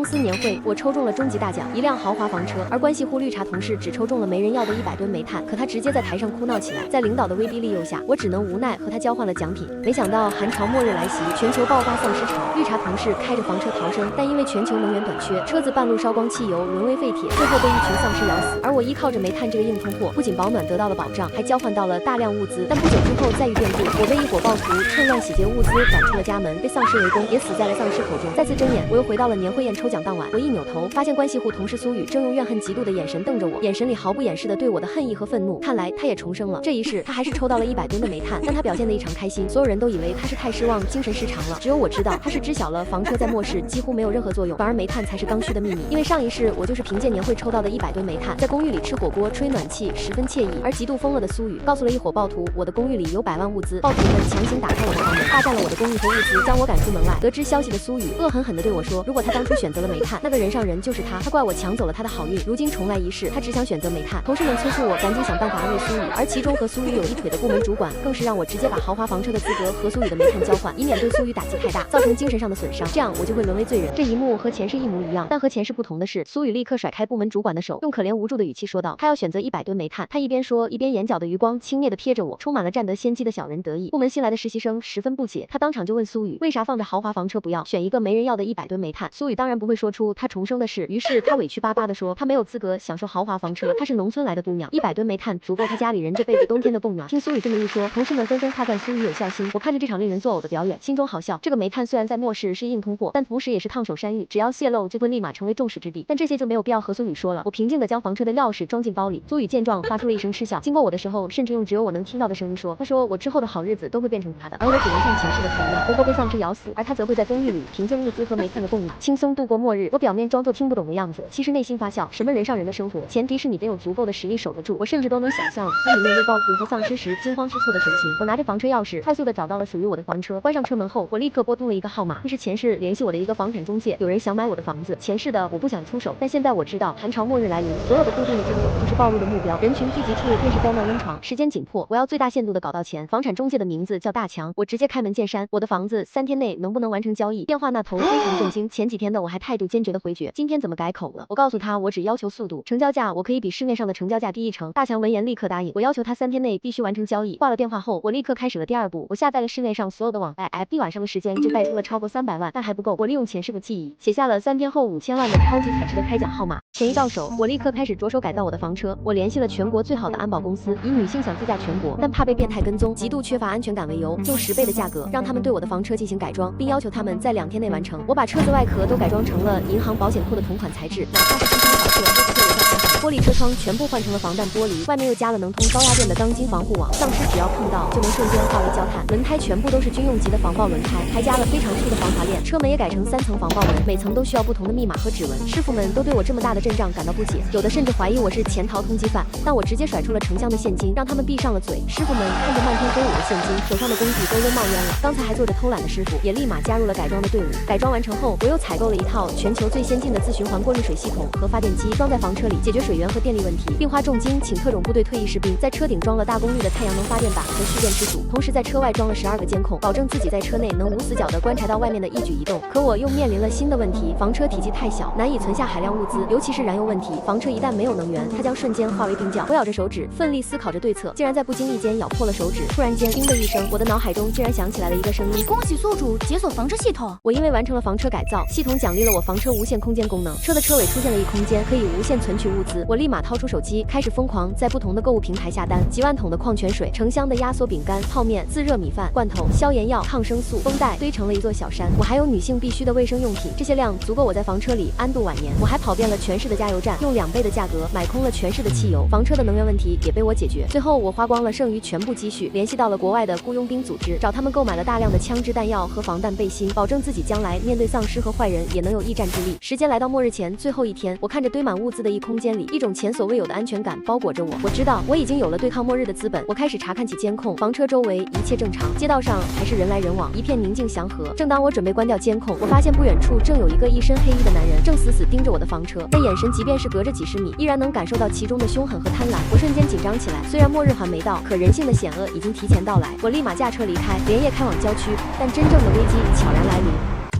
公司年会，我抽中了终极大奖，一辆豪华房车，而关系户绿茶同事只抽中了没人要的100吨煤炭。可他直接在台上哭闹起来，在领导的威逼利诱下，我只能无奈和他交换了奖品。没想到寒潮末日来袭，全球爆发丧尸潮，绿茶同事开着房车逃生，但因为全球能源短缺，车子半路烧光汽油，沦为废铁，最后被一群丧尸咬死。而我依靠着煤炭这个硬通货，不仅保暖得到了保障，还交换到了大量物资。但不久之后再遇变故，我被一伙暴徒趁乱洗劫物资，赶出了家门，被丧尸围攻，也死在了丧尸口中。再次睁眼，我又回到了年会宴抽奖当晚。我一扭头，发现关系户同事苏雨正用怨恨极度的眼神瞪着我，眼神里毫不掩饰的对我的恨意和愤怒。看来他也重生了。这一世他还是抽到了100吨的煤炭，但他表现得异常开心，所有人都以为他是太失望，精神失常了。只有我知道，他是知晓了房车在末世几乎没有任何作用，反而煤炭才是刚需的秘密。因为上一世我就是凭借年会抽到的100吨煤炭，在公寓里吃火锅吹暖气，十分惬意。而极度疯了的苏雨告诉了一伙暴徒，我的公寓里有100万物资，暴徒们强行打开我的房门，霸占了我的公寓和物资，将我赶出门外。得知消息的苏雨恶狠狠地对我说，如果他当初选择了煤炭，那个人上人就是他，他怪我抢走了他的好运，如今重来一世，他只想选择煤炭。同事们催促我赶紧想办法安慰苏雨，而其中和苏雨有一腿的部门主管更是让我直接把豪华房车的资格和苏雨的煤炭交换，以免对苏雨打击太大，造成精神上的损伤，这样我就会沦为罪人。这一幕和前世一模一样，但和前世不同的是，苏雨立刻甩开部门主管的手，用可怜无助的语气说道，他要选择100吨煤炭。他一边说，一边眼角的余光轻蔑地瞥着我，充满了占得先机的小人得意。部门新来的实习生十分不解，他当场就问苏雨，为啥放着豪华房车不要，选一个没人要的100吨煤炭？苏雨当然不会说出他重生的事，于是他委屈巴巴地说，他没有资格享受豪华房车，他是农村来的姑娘，100吨煤炭足够他家里人这辈子冬天的供暖。听苏雨这么一说，同事们纷纷夸赞苏雨有孝心。我看着这场令人作呕的表演，心中好笑。这个煤炭虽然在末世是硬通货，但同时也是烫手山芋，只要泄露就会立马成为众矢之的。但这些就没有必要和苏雨说了。我平静地将房车的钥匙装进包里。苏雨见状发出了一声嗤笑，经过我的时候，甚至用只有我能听到的声音说，他说我之后的好日子都会变成他的，而我只能像前世的他一样，活活被丧尸咬死，而他则会在公寓里凭借物资和煤炭的供暖，轻松度过末日。我表面装作听不懂的样子，其实内心发笑。什么人上人的生活，前提是你得有足够的实力守得住。我甚至都能想象自己面对暴徒和丧尸时惊慌失措的神情。我拿着房车钥匙，快速地找到了属于我的房车，关上车门后，我立刻拨通了一个号码，这是前世联系我的一个房产中介，有人想买我的房子。前世的我不想出手，但现在我知道寒潮末日来临，所有的固定的进口就是暴露的目标，人群聚集处便是灾难温床。时间紧迫，我要最大限度地搞到钱。房产中介的名字叫大强，我直接开门见山，我的房子3天内能不能完成交易？电话那头非常震惊，前几天的我还态度坚决地回绝，今天怎么改口了？我告诉他，我只要求速度，成交价我可以比市面上的成交价低1成。大强闻言立刻答应，我要求他3天内必须完成交易。挂了电话后，我立刻开始了第二步，我下载了市面上所有的网贷 app， 一晚上的时间就贷出了超过300万，但还不够。我利用前世的记忆，写下了3天后5000万的超级彩池的开奖号码。钱一到手，我立刻开始着手改造我的房车。我联系了全国最好的安保公司，以女性想自驾全国，但怕被变态跟踪，极度缺乏安全感为由，用10倍的价格让他们对我的房车进行改装，并要求他们在2天内完成。我把车子外壳都改装成了银行保险库的同款材质，哪怕是新车小车都不会留下伤痕。玻璃车窗全部换成了防弹玻璃，外面又加了能通高压电的钢筋防护网，丧尸只要碰到就能瞬间化为焦炭。轮胎全部都是军用级的防爆轮胎，还加了非常粗的防滑链。车门也改成3层防爆门，每层都需要不同的密码和指纹。师傅们都对我这么大的阵仗感到不解，有的甚至怀疑我是潜逃通缉犯，但我直接甩出了成箱的现金，让他们闭上了嘴。师傅们看着漫天飞舞的现金，手上的工具都扔冒烟了。刚才还做着偷懒的师傅也立马加入了改装的队伍。改装完成后，我又采购了一套全球最先进的自循环过滤水系统和发电机，装在房车里解决水源和电力问题，并花重金请特种部队退役士兵在车顶装了大功率的太阳能发电板和蓄电池组，同时在车外装了12个监控，保证自己在车内能无死角地观察到外面的一举一动。可我又面临了新的问题，房车体积太小，难以存下海量物资，尤其是燃油问题。房车一旦没有能源，它将瞬间化为冰窖。我咬着手指，奋力思考着对策，竟然在不经意间咬破了手指。突然间，叮的一声，我的脑海中竟然响起来了一个声音：恭喜宿主解锁房车系统。我因为完成了房车改造，系统奖励了我房车无限空间功能。车的车尾出现了一空间，可以无限存取物资。我立马掏出手机，开始疯狂在不同的购物平台下单，几万桶的矿泉水、成箱的压缩饼干、泡面、自热米饭、罐头、消炎药、抗生素、绷带堆成了一座小山。我还有女性必须的卫生用品，这些量足够我在房车里安度晚年。我还跑遍了全市的加油站，用2倍的价格买空了全市的汽油。房车的能源问题也被我解决。最后我花光了剩余全部积蓄，联系到了国外的雇佣兵组织，找他们购买了大量的枪支弹药和防弹背心，保证自己将来面对丧尸和坏人也能有一战之力。时间来到末日前最后一天，我看着堆满物资的一空间里，一种前所未有的安全感包裹着我。我知道我已经有了对抗末日的资本。我开始查看起监控，房车周围一切正常，街道上还是人来人往，一片宁静祥和。正当我准备关掉监控，我发现不远处正有一个一身黑衣的男人正死死盯着我的房车，那眼神即便是隔着几十米，依然能感受到其中的凶狠和贪婪。我瞬间紧张起来，虽然末日还没到，可人性的险恶已经提前到来。我立马驾车离开，连夜开往郊区，但真正的危机悄然来临。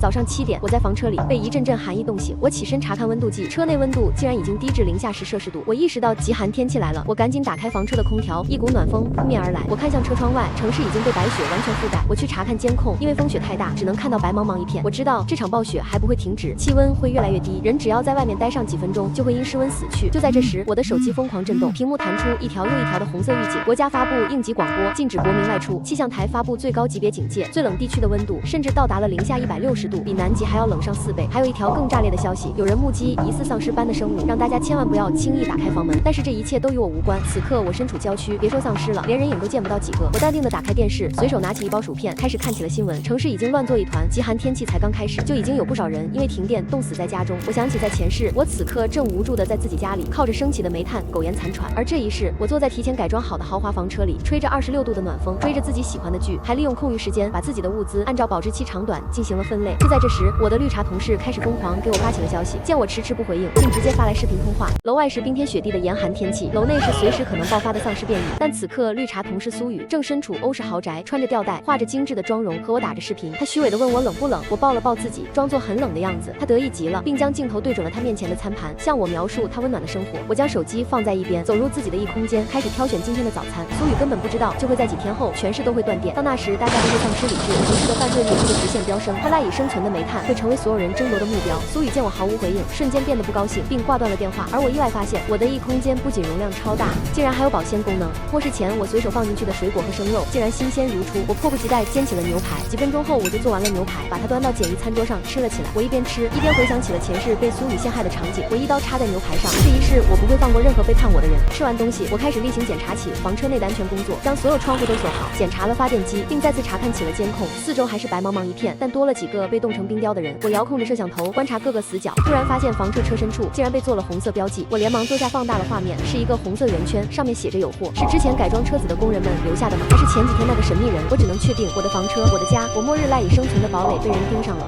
早上7点，我在房车里被一阵阵寒意冻醒，我起身查看温度计，车内温度竟然已经低至零下10摄氏度。我意识到极寒天气来了，我赶紧打开房车的空调，一股暖风扑面而来。我看向车窗外，城市已经被白雪完全覆盖。我去查看监控，因为风雪太大，只能看到白茫茫一片。我知道这场暴雪还不会停止，气温会越来越低，人只要在外面待上几分钟，就会因失温死去。就在这时，我的手机疯狂震动，屏幕弹出一条又一条的红色预警，国家发布应急广播，禁止国民外出。气象台发布最高级别警戒，最冷地区的温度甚至到达了零下160度，比南极还要冷上4倍。还有一条更炸裂的消息，有人目击疑似丧尸般的生物，让大家千万不要轻易打开房门。但是这一切都与我无关。此刻我身处郊区，别说丧尸了，连人影都见不到几个。我淡定地打开电视，随手拿起一包薯片，开始看起了新闻。城市已经乱作一团，极寒天气才刚开始，就已经有不少人因为停电冻死在家中。我想起在前世，我此刻正无助地在自己家里靠着升起的煤炭苟延残喘，而这一世，我坐在提前改装好的豪华房车里，吹着26度的暖风，追着自己喜欢的剧，还利用空余时间把自己的物资按照保质期长短进行了分类。就在这时，我的绿茶同事开始疯狂给我发起了消息，见我迟迟不回应，竟直接发来视频通话。楼外是冰天雪地的严寒天气，楼内是随时可能爆发的丧尸变异。但此刻，绿茶同事苏雨正身处欧式豪宅，穿着吊带，画着精致的妆容，和我打着视频。他虚伪地问我冷不冷，我抱了抱自己，装作很冷的样子。他得意极了，并将镜头对准了他面前的餐盘，向我描述他温暖的生活。我将手机放在一边，走入自己的异空间，开始挑选今天的早餐。苏雨根本不知道，就会在几天后全市都会断电，到那时大家都会丧失理智，城市的犯罪率会直线飙升，他赖以生存的煤炭会成为所有人争夺的目标。苏雨见我毫无回应，瞬间变得不高兴，并挂断了电话。而我意外发现，我的异空间不仅容量超大，竟然还有保鲜功能。末世前我随手放进去的水果和生肉竟然新鲜如初，我迫不及待煎起了牛排。几分钟后我就做完了牛排，把它端到简易餐桌上吃了起来。我一边吃一边回想起了前世被苏雨陷害的场景，我一刀插在牛排上，这一世我不会放过任何背叛我的人。吃完东西，我开始例行检查起房车内的安全工作，将所有窗户都锁好，检查了发电机，并再次查看起了监控。四周还是白茫茫一片，但多了几个被冻成冰雕的人。我遥控着摄像头观察各个死角，突然发现房车车身处竟然被做了红色标记。我连忙坐下放大了画面，是一个红色圆圈，上面写着有货。是之前改装车子的工人们留下的吗？还是前几天那个神秘人？我只能确定，我的房车，我的家，我末日赖以生存的堡垒被人盯上了。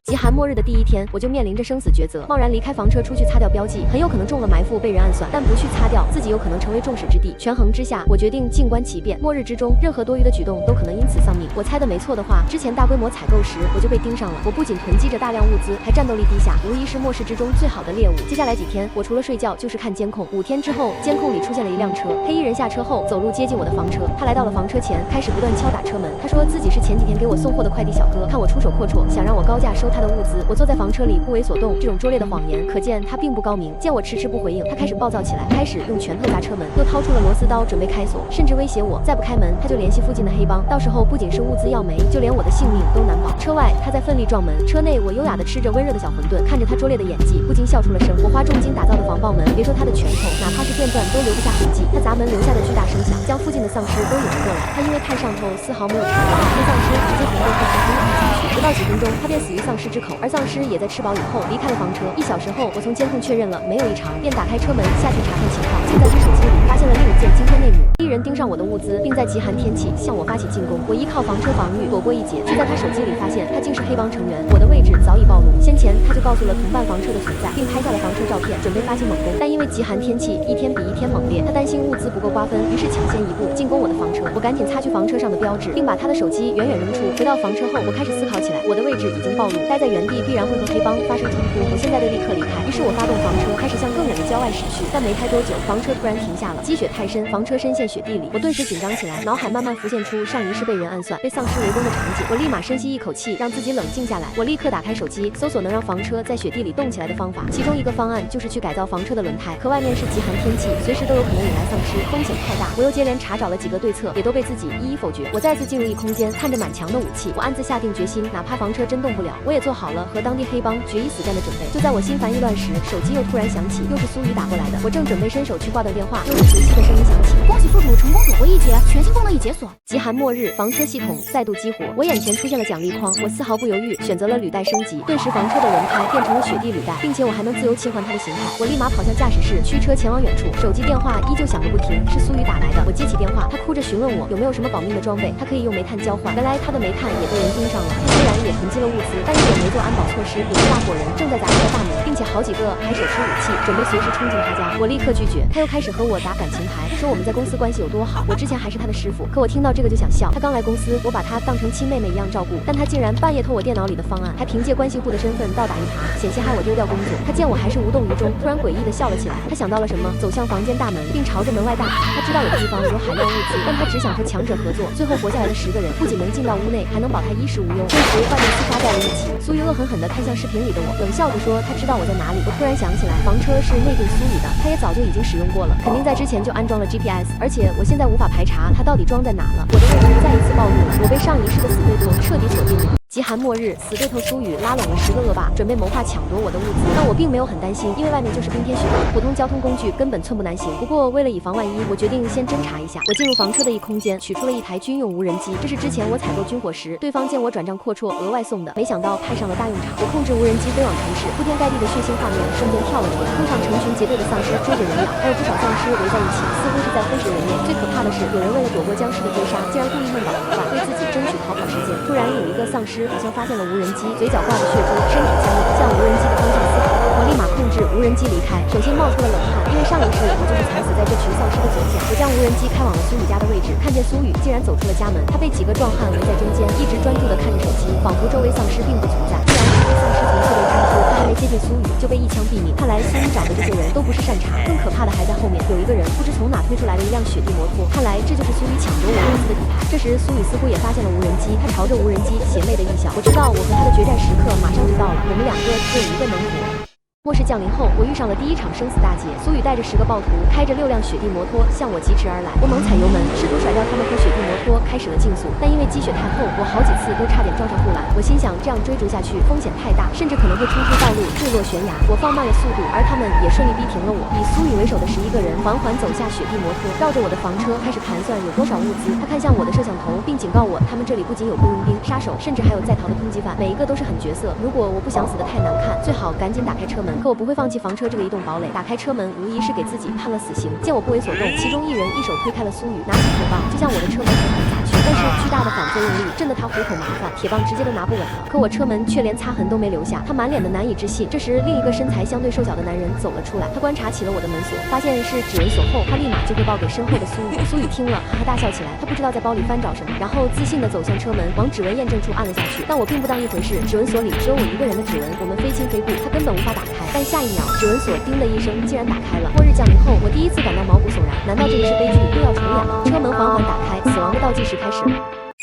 极寒末日的第一天，我就面临着生死抉择，贸然离开房车出去擦掉标记，很有可能中了埋伏被人暗算，但不去擦掉，自己有可能成为众矢之的。权衡之下，我决定静观其变。末日之中，任何多余的举动都可能因此丧命。我猜的没错的话，之前大规模采购时我就被盯上了。我不仅囤积着大量物资，还战斗力低下，无疑是末世之中最好的猎物。接下来几天，我除了睡觉就是看监控。5天之后，监控里出现了一辆车，黑衣人下车后走路接近我的房车，他来到了房车前，开始不断敲打车门。他说自己是前几天给我送货的快递小哥，看我出手阔绰，想让我高价收他的物资。我坐在房车里不为所动，这种拙劣的谎言可见他并不高明。见我迟迟不回应，他开始暴躁起来，开始用拳头砸车门，又掏出了螺丝刀准备开锁，甚至威胁我再不开门他就联系附近的黑帮，到时候不仅是物资要没，就连我的性命都难保。车外他在奋力撞门，车内我优雅地吃着温热的小馄饨，看着他拙劣的演技不禁笑出了声。我花重金打造的防爆门，别说他的拳头，哪怕是电钻都留不下痕迹。他砸门留下的巨大声响将附近的丧尸都引了过来，他因为太上头丝毫没有停留，那丧尸直接从背后从里进去，不到几分钟他便死于丧尸之口，而丧尸也在吃饱以后离开了房车。1小时后，我从监控确认了没有异常，便打开车门下去查看情况，竟在他手机里发现了另一件惊天内幕。一人盯上我的物资，并在极寒天气向我发起进攻。我依靠房车防御躲过一劫，却在他手机里发现他竟是黑帮成员，我的位置早已暴露。先前他就告诉了同伴房车的存在，并拍下了房车照片，准备发起猛攻。但因为极寒天气一天比一天猛烈，他担心物资不够瓜分，于是抢先一步进攻我的房车。我赶紧擦去房车上的标志，并把他的手机远远扔出。回到房车后，我开始思考起来，我的位置已经暴露，待在原地必然会和黑帮发生冲突，我现在得立刻离开。于是我发动房车，开始向更远的郊外驶去。但没开多久，房车突然停下了，积雪太深，房车深陷雪地里。我顿时紧张起来，脑海慢慢浮现出上一世被人暗算、被丧尸围攻的场景。我立马深吸一口气，让自己冷静下来。我立刻打开手机，搜索能让房车在雪地里动起来的方法。其中一个方案就是去改造房车的轮胎，可外面是极寒天气，随时都有可能引来丧尸，风险太大。我又接连查找了几个对策，也都被自己一一否决。我再次进入异空间，看着满墙的武器，我暗自下定决心，哪怕房车真动不了，我也做好了和当地黑帮决一死战的准备。就在我心烦意乱时，手机又突然响起，又是苏雨打过来的。我正准备伸手去挂断电话，又是熟悉的声音响起：恭喜宿主成功躲过一劫，全新功能已解锁。极寒末日，房车系统再度激活，我眼前出现了奖励框，我丝毫不犹豫选择了履带升级，顿时房车的轮胎变成了雪地履带，并且我还能自由切换它的形态。我立马跑向驾驶室，驱车前往远处，手机电话依旧响个不停，是苏雨打来的。我接起电话，他哭着询问我有没有什么保命的装备，他可以用煤炭交换。原来他的煤炭也被人盯上了，他虽然也囤积了物资，但是也没做安保措施，有个大伙人正在砸他的大门，并且且好几个还手持武器，准备随时冲进他家。我立刻拒绝，他又开始和我打感情牌，说我们在公司关系有多好，我之前还是他的师傅。可我听到这个就想笑，他刚来公司，我把他当成亲妹妹一样照顾，但他竟然半夜偷我电脑里的方案，还凭借关系户的身份倒打一耙，险些害我丢掉工作。他见我还是无动于衷，突然诡异地笑了起来。他想到了什么，走向房间大门，并朝着门外大喊。他知道有地方有海量物资，但他只想和强者合作。最后活下来的10个人，不仅能进到屋内，还能保他衣食无忧。这时外面厮杀在了一起，苏雨恶狠狠地看向视频里的我，冷笑着说他知道我在哪里。我突然想起来，房车是内定苏雨的，他也早就已经使用过了，肯定在之前就安装了 GPS， 而且我现在无法排查他到底装在哪了。我的位置再一次暴露了，我被上一世的死对头彻底锁定了。极寒末日，死对头苏雨拉拢了10个恶霸，准备谋划抢夺我的物资。但我并没有很担心，因为外面就是冰天雪地，普通交通工具根本寸步难行。不过为了以防万一，我决定先侦查一下。我进入房车的一空间，取出了一台军用无人机，这是之前我采购军火时，对方见我转账阔绰，额外送的。没想到派上了大用场。我控制无人机飞往城市，铺天盖地的血腥画面瞬间跳了出来，路上成群结队的丧尸追着人咬，还有不少丧尸围在一起，似乎是在分食人面。最可怕的是，有人为了躲过僵尸的追杀，竟然故意弄倒头发，为自己争取逃跑时间。突然有一个丧尸好像发现了无人机，嘴角挂着血珠，身体僵硬，向无人机的方向嘶吼。我立马控制无人机离开，手心冒出了冷汗，因为上一世我就是惨死在这群丧尸的左线。我将无人机开往了苏雨家的位置，看见苏雨竟然走出了家门，他被几个壮汉围在中间，一直专注地看着手机，仿佛周围丧尸并不存在。突然一堆丧尸从侧面冲出，他还没接近苏雨就被一枪毙命。看来苏雨找的这些人都不是善茬，更可怕的还在后面，有一个人不知从哪推出来了一辆雪地摩托，看来这就是苏雨抢夺我物资的底牌。这时苏雨似乎也发现了无人机，他朝着无人机邪魅的一笑，我知道我和他的决战时刻马上就到了，我们2个只有一个能活。末世降临后，我遇上了第一场生死大劫。苏雨带着10个暴徒，开着6辆雪地摩托向我疾驰而来。我猛踩油门，试图甩掉他们和雪地摩托，开始了竞速。但因为积雪太厚，我好几次都差点撞上护栏。我心想，这样追逐下去风险太大，甚至可能会冲出道路，坠落悬崖。我放慢了速度，而他们也顺利逼停了我。以苏雨为首的11个人缓缓走下雪地摩托，绕着我的房车开始盘算有多少物资。他看向我的摄像头，并警告我，他们这里不仅有雇佣兵、杀手，甚至还有在逃的通缉犯，每一个都是狠角色。如果我不想死得太难看，最好赶紧打开车门。可我不会放弃房车这个移动堡垒，打开车门无疑是给自己判了死刑。见我不为所动，其中一人一手推开了苏雨，拿起铁棒就向我的车门狠狠砸去。但是巨大的反作用力震得他虎口麻烦，铁棒直接都拿不稳了。可我车门却连擦痕都没留下，他满脸的难以置信。这时另一个身材相对瘦小的男人走了出来，他观察起了我的门锁，发现是指纹锁后，他立马就汇报给身后的苏雨。苏雨听了哈哈大笑起来，他不知道在包里翻找什么，然后自信地走向车门，往指纹验证处按了下去。但我并不当一回事，指纹锁里只有我一个人的指纹，我们非亲非故，他根本无法打开。但下一秒，指纹锁叮的一声竟然打开了。末日降临后，我第一次感到毛骨悚然，难道这一世悲剧又要重演吗？车门缓缓打开，死亡的倒计时开始了。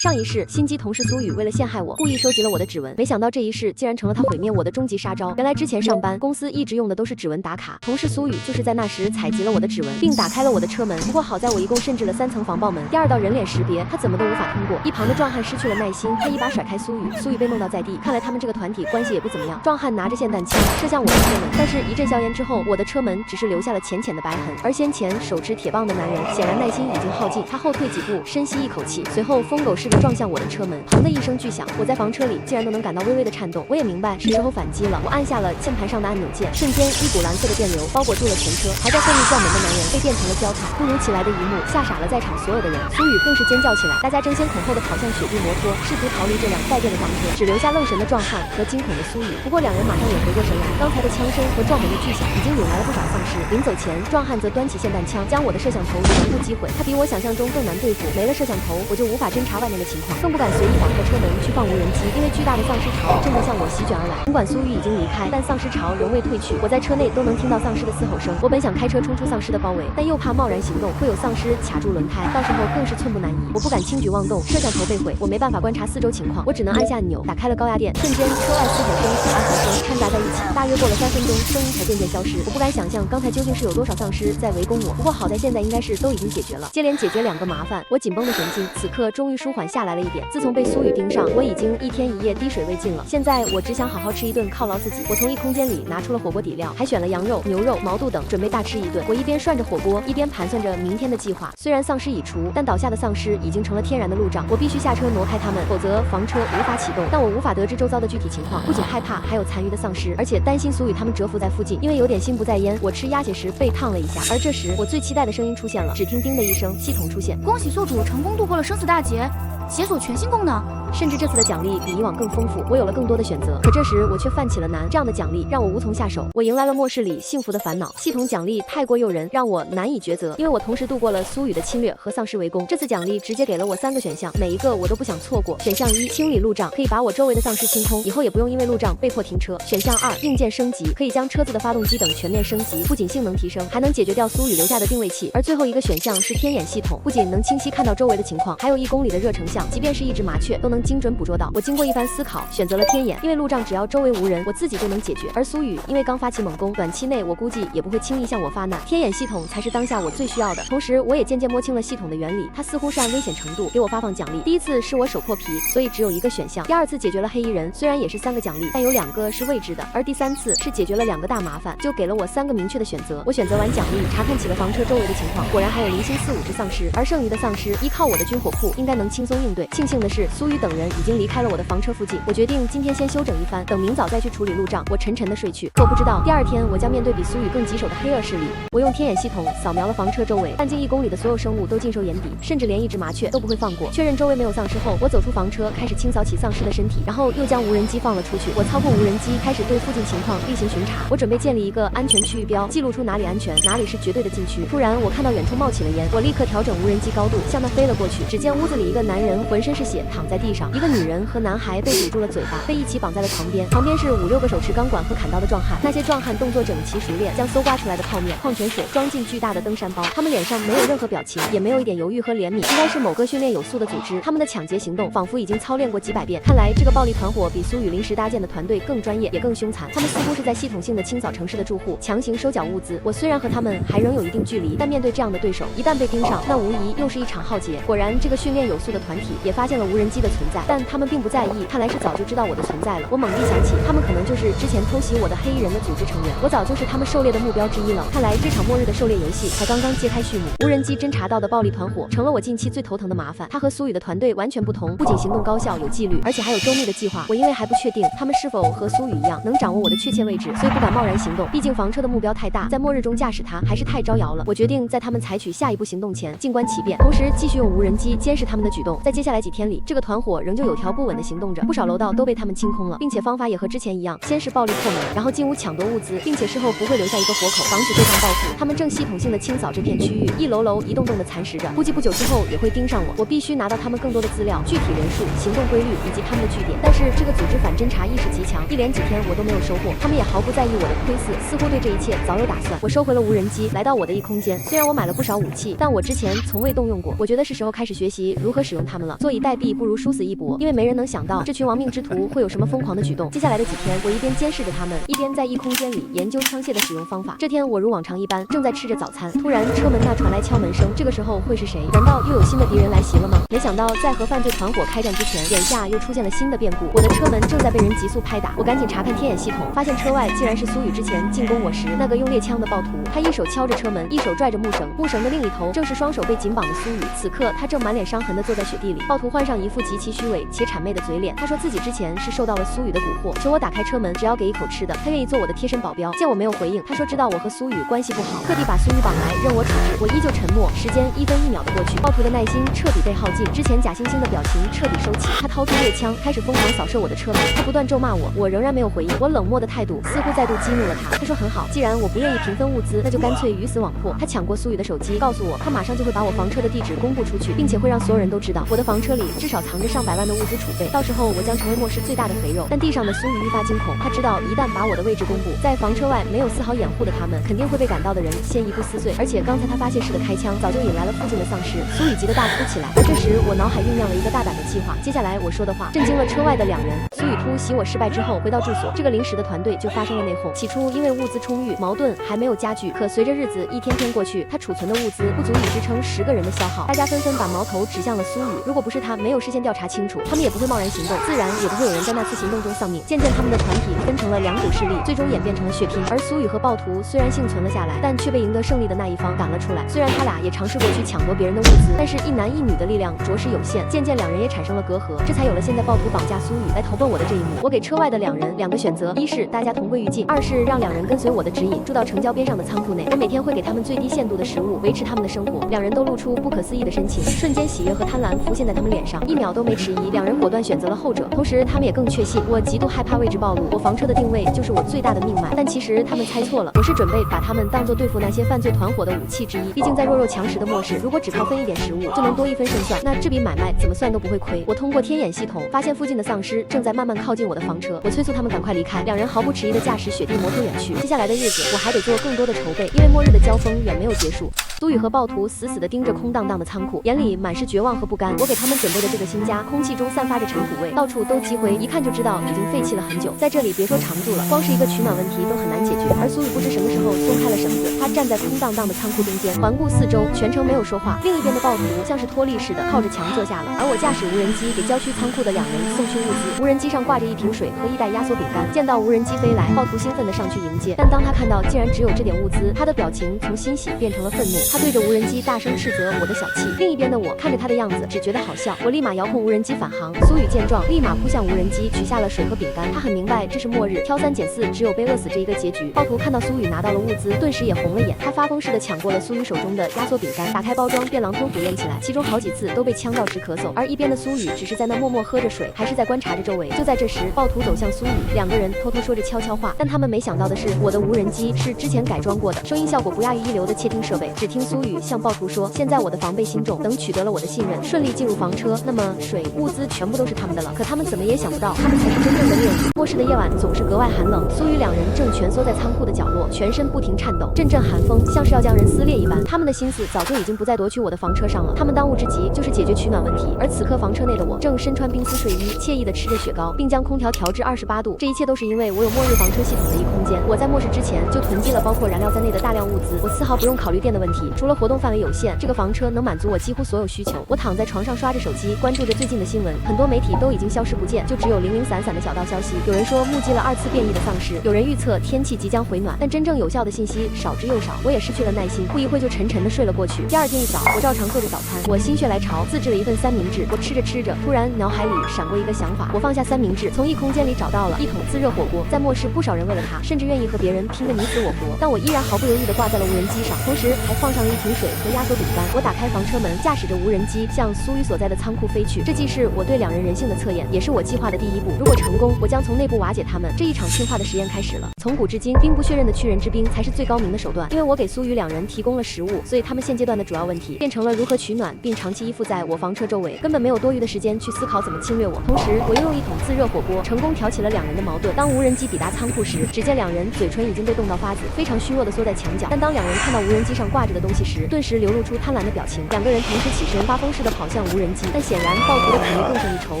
上一世，心机同事苏雨为了陷害我，故意收集了我的指纹，没想到这一世竟然成了他毁灭我的终极杀招。原来之前上班公司一直用的都是指纹打卡，同事苏雨就是在那时采集了我的指纹，并打开了我的车门。不过好在我一共设置了3层防爆门，第2道人脸识别他怎么都无法通过。一旁的壮汉失去了耐心，他一把甩开苏雨，苏雨被弄到在地。看来他们这个团体关系也不怎么样。壮汉拿着霰弹枪射向我的车门，但是一阵硝烟之后，我的车门只是留下了浅浅的白痕。而先前手持铁棒的男人显然耐心已经耗尽，他后退几步，深吸一口气，随后疯狗似的撞向我的车门。砰的一声巨响，我在房车里竟然都能感到微微的颤动。我也明白是时候反击了，我按下了键盘上的按钮键，瞬间一股蓝色的电流包裹住了全车。还在奋力撞门的男人被电成了焦炭。突如其来的一幕吓傻了在场所有的人，苏雨更是尖叫起来，大家争先恐后的跑向雪地摩托，试图逃离这辆带电的房车，只留下愣神的壮汉和惊恐的苏雨。不过2人马上也回过神来，刚才的枪声和撞门的巨响已经引来了不少丧尸。临走前，壮汉则端起霰弹枪将我的摄像头全部击毁。他比我想象中更难对付，没了摄像头我就无法侦查外面的情况，更不敢随意打开车门去放无人机，因为巨大的丧尸潮正在向我席卷而来。尽管苏雨已经离开，但丧尸潮仍未退去，我在车内都能听到丧尸的嘶吼声。我本想开车冲出丧尸的包围，但又怕贸然行动会有丧尸卡住轮胎，到时候更是寸步难移。我不敢轻举妄动，摄像头被毁，我没办法观察四周情况，我只能按下按钮打开了高压电。瞬间车外嘶吼声和哀嚎声掺杂在一起，大约过了3分钟，声音才渐渐消失。我不敢想象刚才究竟是有多少丧尸在围攻我，不过好在现在应该是都已经解决了。接连解决2个麻烦，我紧绷的神经此刻终于舒缓下来了一点。自从被苏雨盯上，我已经1天1夜滴水未进了。现在我只想好好吃一顿犒劳自己。我从一空间里拿出了火锅底料，还选了羊肉、牛肉、毛肚等，准备大吃一顿。我一边涮着火锅，一边盘算着明天的计划。虽然丧尸已除，但倒下的丧尸已经成了天然的路障，我必须下车挪开他们，否则房车无法启动。但我无法得知周遭的具体情况，不仅害怕还有残余的丧尸，而且担心苏雨他们蛰伏在附近。因为有点心不在焉，我吃鸭血时被烫了一下。而这时我最期待的声音出现了，只听叮的一声，系统出现，恭喜宿主成功度过了生死大劫，解锁全新功能。甚至这次的奖励比以往更丰富，我有了更多的选择。可这时我却犯起了难，这样的奖励让我无从下手。我迎来了末世里幸福的烦恼，系统奖励太过诱人，让我难以抉择。因为我同时度过了苏雨的侵略和丧尸围攻，这次奖励直接给了我3个选项，每一个我都不想错过。选项1，清理路障，可以把我周围的丧尸清空，以后也不用因为路障被迫停车。选项2，硬件升级，可以将车子的发动机等全面升级，不仅性能提升，还能解决掉苏雨留下的定位器。而最后一个选项是天眼系统，不仅能清晰看到周围的情况，还有1公里的热成像，即便是一只麻雀都能精准捕捉到。我经过一番思考，选择了天眼，因为路障只要周围无人，我自己就能解决。而苏雨因为刚发起猛攻，短期内我估计也不会轻易向我发难，天眼系统才是当下我最需要的。同时我也渐渐摸清了系统的原理，它似乎是按危险程度给我发放奖励。第一次是我手破皮，所以只有1个选项。第2次解决了黑衣人，虽然也是3个奖励，但有2个是未知的。而第3次是解决了2个大麻烦，就给了我3个明确的选择。我选择完奖励，查看起了房车周围的情况，果然还有0星4、5只丧尸，而剩余的丧尸依靠我的军火库应该能轻松应对。庆幸的是，苏雨等人已经离开了我的房车附近，我决定今天先休整一番，等明早再去处理路障。我沉沉的睡去，可我不知道第2天我将面对比苏雨更棘手的黑恶势力。我用天眼系统扫描了房车周围，半径1公里的所有生物都尽收眼底，甚至连一只麻雀都不会放过。确认周围没有丧尸后，我走出房车，开始清扫起丧尸的身体，然后又将无人机放了出去。我操控无人机开始对附近情况例行巡查，我准备建立一个安全区域标，记录出哪里安全，哪里是绝对的禁区。突然我看到远处冒起了烟，我立刻调整无人机高度，向那飞了过去。只见屋子里一个男人浑身是血躺在地上，一个女人和男孩被堵住了嘴巴，被一起绑在了床边。旁边是5、6个手持钢管和砍刀的壮汉，那些壮汉动作整齐熟练，将搜刮出来的泡面、矿泉水装进巨大的登山包。他们脸上没有任何表情，也没有一点犹豫和怜悯，应该是某个训练有素的组织。他们的抢劫行动仿佛已经操练过几百遍。看来这个暴力团伙比苏雨临时搭建的团队更专业，也更凶残。他们似乎是在系统性的清扫城市的住户，强行收缴物资。我虽然和他们还仍有一定距离，但面对这样的对手，一旦被盯上，那无疑又是一场浩劫。果然，这个训练有素的团体也发现了无人机的存在，但他们并不在意，看来是早就知道我的存在了。我猛地想起，他们可能就是之前偷袭我的黑衣人的组织成员，我早就是他们狩猎的目标之一了。看来这场末日的狩猎游戏才刚刚揭开序幕。无人机侦察到的暴力团伙成了我近期最头疼的麻烦。他和苏雨的团队完全不同，不仅行动高效有纪律，而且还有周密的计划。我因为还不确定他们是否和苏雨一样能掌握我的确切位置，所以不敢贸然行动。毕竟房车的目标太大，在末日中驾驶它还是太招摇了。我决定在他们采取下一步行动前静观其变，同时继续用无人机监视他们的举动。在接下来几天里，这个团伙仍旧有条不紊地行动着，不少楼道都被他们清空了，并且方法也和之前一样，先是暴力破门，然后进屋抢夺物资，并且事后不会留下一个活口，防止对方报复。他们正系统性地清扫这片区域，一楼楼一栋栋地蚕食着，估计不久之后也会盯上我。我必须拿到他们更多的资料，具体人数、行动规律以及他们的据点。但是这个组织反侦查意识极强，一连几天我都没有收获，他们也毫不在意我的窥伺，似乎对这一切早有打算。我收回了无人机，来到我的异空间。虽然我买了不少武器，但我之前从未动用过，我觉得是时候开始学习如何使用它们了。坐以待毙不如殊死一搏，因为没人能想到这群亡命之徒会有什么疯狂的举动。接下来的几天，我一边监视着他们，一边在异空间里研究枪械的使用方法。这天我如往常一般正在吃着早餐，突然车门那传来敲门声，这个时候会是谁？难道又有新的敌人来袭了吗？没想到在和犯罪团伙开战之前，眼下又出现了新的变故。我的车门正在被人急速拍打，我赶紧查看天眼系统，发现车外竟然是苏雨之前进攻我时那个用猎枪的暴徒。他一手敲着车门，一手拽着木绳，木绳的另一头正是双手被紧绑的苏雨。此刻他正满脸伤痕地坐在雪地里。暴徒换上一副极其虚伪且谄媚的嘴脸，他说自己之前是受到了苏雨的蛊惑，求我打开车门，只要给一口吃的，他愿意做我的贴身保镖。见我没有回应，他说知道我和苏雨关系不好，特地把苏雨绑来任我处置。我依旧沉默，时间1分1秒的过去，暴徒的耐心彻底被耗尽，之前假惺惺的表情彻底收起。他掏出猎枪，开始疯狂扫射我的车门。他不断咒骂我，我仍然没有回应。我冷漠的态度似乎再度激怒了他。他说很好，既然我不愿意平分物资，那就干脆鱼死网破。他抢过苏雨的手机，告诉我他马上就会把我房车的地址公布出去，并且会让所有人都知道我的房车里至少藏着上百万的物资储备，到时候我将成为末世最大的肥肉。但地上的苏雨愈发惊恐，他知道一旦把我的位置公布，在房车外没有丝毫掩护的他们肯定会被赶到的人先一步撕碎。而且刚才他发泄式的开枪早就引来了附近的丧尸，苏雨急得大哭起来。而这时我脑海酝酿了一个大胆的计划，接下来我说的话震惊了车外的2人。苏雨突袭我失败之后回到住所，这个临时的团队就发生了内讧。起初因为物资充裕，矛盾还没有加剧，可随着日子一天天过去，他储存的物资不足以支撑10个人的消耗，大家纷纷把矛头指向了苏雨。如果不是他没有事先调查清楚，他们也不会贸然行动，自然也不会有人在那次行动中丧命。渐渐他们的团体分成了2股势力，最终演变成了血拼。而苏雨和暴徒虽然幸存了下来，但却被赢得胜利的那一方赶了出来。虽然他俩也尝试过去抢夺别人的物资，但是一男一女的力量着实有限，渐渐2人也产生了隔阂，这才有了现在暴徒绑架苏雨来投奔我的这一幕。我给车外的2人2个选择，一是大家同归于尽，二是让2人跟随我的指引住到城郊边上的仓库内，我每天会给他们最低限度的食物，维持他们的生活。2人都露出不可思议的神情，瞬间喜悦和贪婪浮现在他们脸上，1秒都没迟迟疑，两人果断选择了后者。同时，他们也更确信我极度害怕位置暴露，我房车的定位就是我最大的命脉。但其实他们猜错了，我是准备把他们当作对付那些犯罪团伙的武器之一。毕竟在弱肉强食的末世，如果只靠分一点食物就能多一分胜算，那这笔买卖怎么算都不会亏。我通过天眼系统发现附近的丧尸正在慢慢靠近我的房车，我催促他们赶快离开。两人毫不迟疑地驾驶雪地摩托远去。接下来的日子，我还得做更多的筹备，因为末日的交锋远没有结束。苏雨和暴徒死死地盯着空荡荡的仓库，眼里满是绝望和不甘。我给他们准备的这个新家，空气中散发着尘土味，到处都积灰，一看就知道已经废弃了很久。在这里别说常住了，光是一个取暖问题都很难解决。而苏雨不知什么时候松开了绳子，他站在空荡荡的仓库中间，环顾四周，全程没有说话。另一边的暴徒像是脱力似的靠着墙坐下了，而我驾驶无人机给郊区仓库的两人送去物资。无人机上挂着一瓶水和一袋压缩饼干。见到无人机飞来，暴徒兴奋地上去迎接，但当他看到竟然只有这点物资，他的表情从欣喜变成了愤怒。他对着无人机大声斥责我的小气。另一边的我看着他的样子，只觉得好笑。我立马遥控无人机返航。苏雨见状，立马扑向无人机，取下了水和饼干。他很明白这是末日，挑三拣四，只有被饿死这一个结局。暴徒看到苏雨拿到了物资，顿时也红了眼。他发疯似的抢过了苏雨手中的压缩饼干，打开包装便狼吞虎咽起来，其中好几次都被呛到直咳嗽。而一边的苏雨只是在那默默喝着水，还是在观察着周围。就在这时，暴徒走向苏雨，两个人偷偷说着悄悄话。但他们没想到的是，我的无人机是之前改装过的，声音效果不亚于一流的窃听设备。只听苏雨向暴徒说：“现在我的防备心重，等取得了我的信任，顺利进入房车，那么水、物资全部都是他们的了。”可他们怎么也想不到，他们才是真正的猎物。末世的夜晚总是格外寒冷，苏雨两人正蜷缩在仓库的角落，全身不停颤抖，阵阵寒风像是要将人撕裂一般。他们的心思早就已经不再夺取我的房车上了，他们当务之急就是解决取暖问题。而此刻房车内的我正身穿冰丝睡衣，惬意地吃着雪糕，并将空调调至28度。这一切都是因为我有末日房车系统的一空间。我在末世之前就囤积了包括燃料在内的大量物资，我丝毫不用考虑电的问题。除了活动范围有限，这个房车能满足我几乎所有需求。我躺在床上刷着手机，关注着最近的新闻，很多媒体都已经消失不见，就只有零零散散的小道消息。有人说目击了2次变异的丧尸，有人预测天气即将回暖，但真正有效的信息少之又少。我也失去了耐心，不一会就沉沉的睡了过去。第二天一早，我照常做着早餐，我心血来潮自制了一份三明治。我吃着吃着，突然脑海里闪过一个想法，我放下三明治，从异空间里找到了一桶自热火锅。在末世，不少人为了它，甚至愿意和别人拼个你死我活，但我依然毫不犹豫地挂在了无人机上，同时还放上了一瓶水和压缩饼干。我打开房车门，驾驶着无人机向苏雨所在的仓库飞去。这既是我对两人人性的测验，也是我计划的第一步。如果成功，我将从内部瓦解他们。这一场进化的实验开始了。从古至今，兵不血刃的去人之兵才是最高明的手段。因为我给苏雨两人提供了食物，所以他们现阶段的主要问题变成了如何取暖，并长期依附在我房车周围，根本没有多余的时间去思考怎么侵略我。同时，我又用一桶自热火锅成功挑起了两人的矛盾。当无人机抵达仓库时，只见两人嘴唇已经被冻到发紫，非常虚弱地缩在墙角。但当两人看到无人机上挂着的东西时，顿时流露出贪婪的表情。两个人同时起身，发疯似的跑向无人机。但显然，暴徒的体内更胜一筹，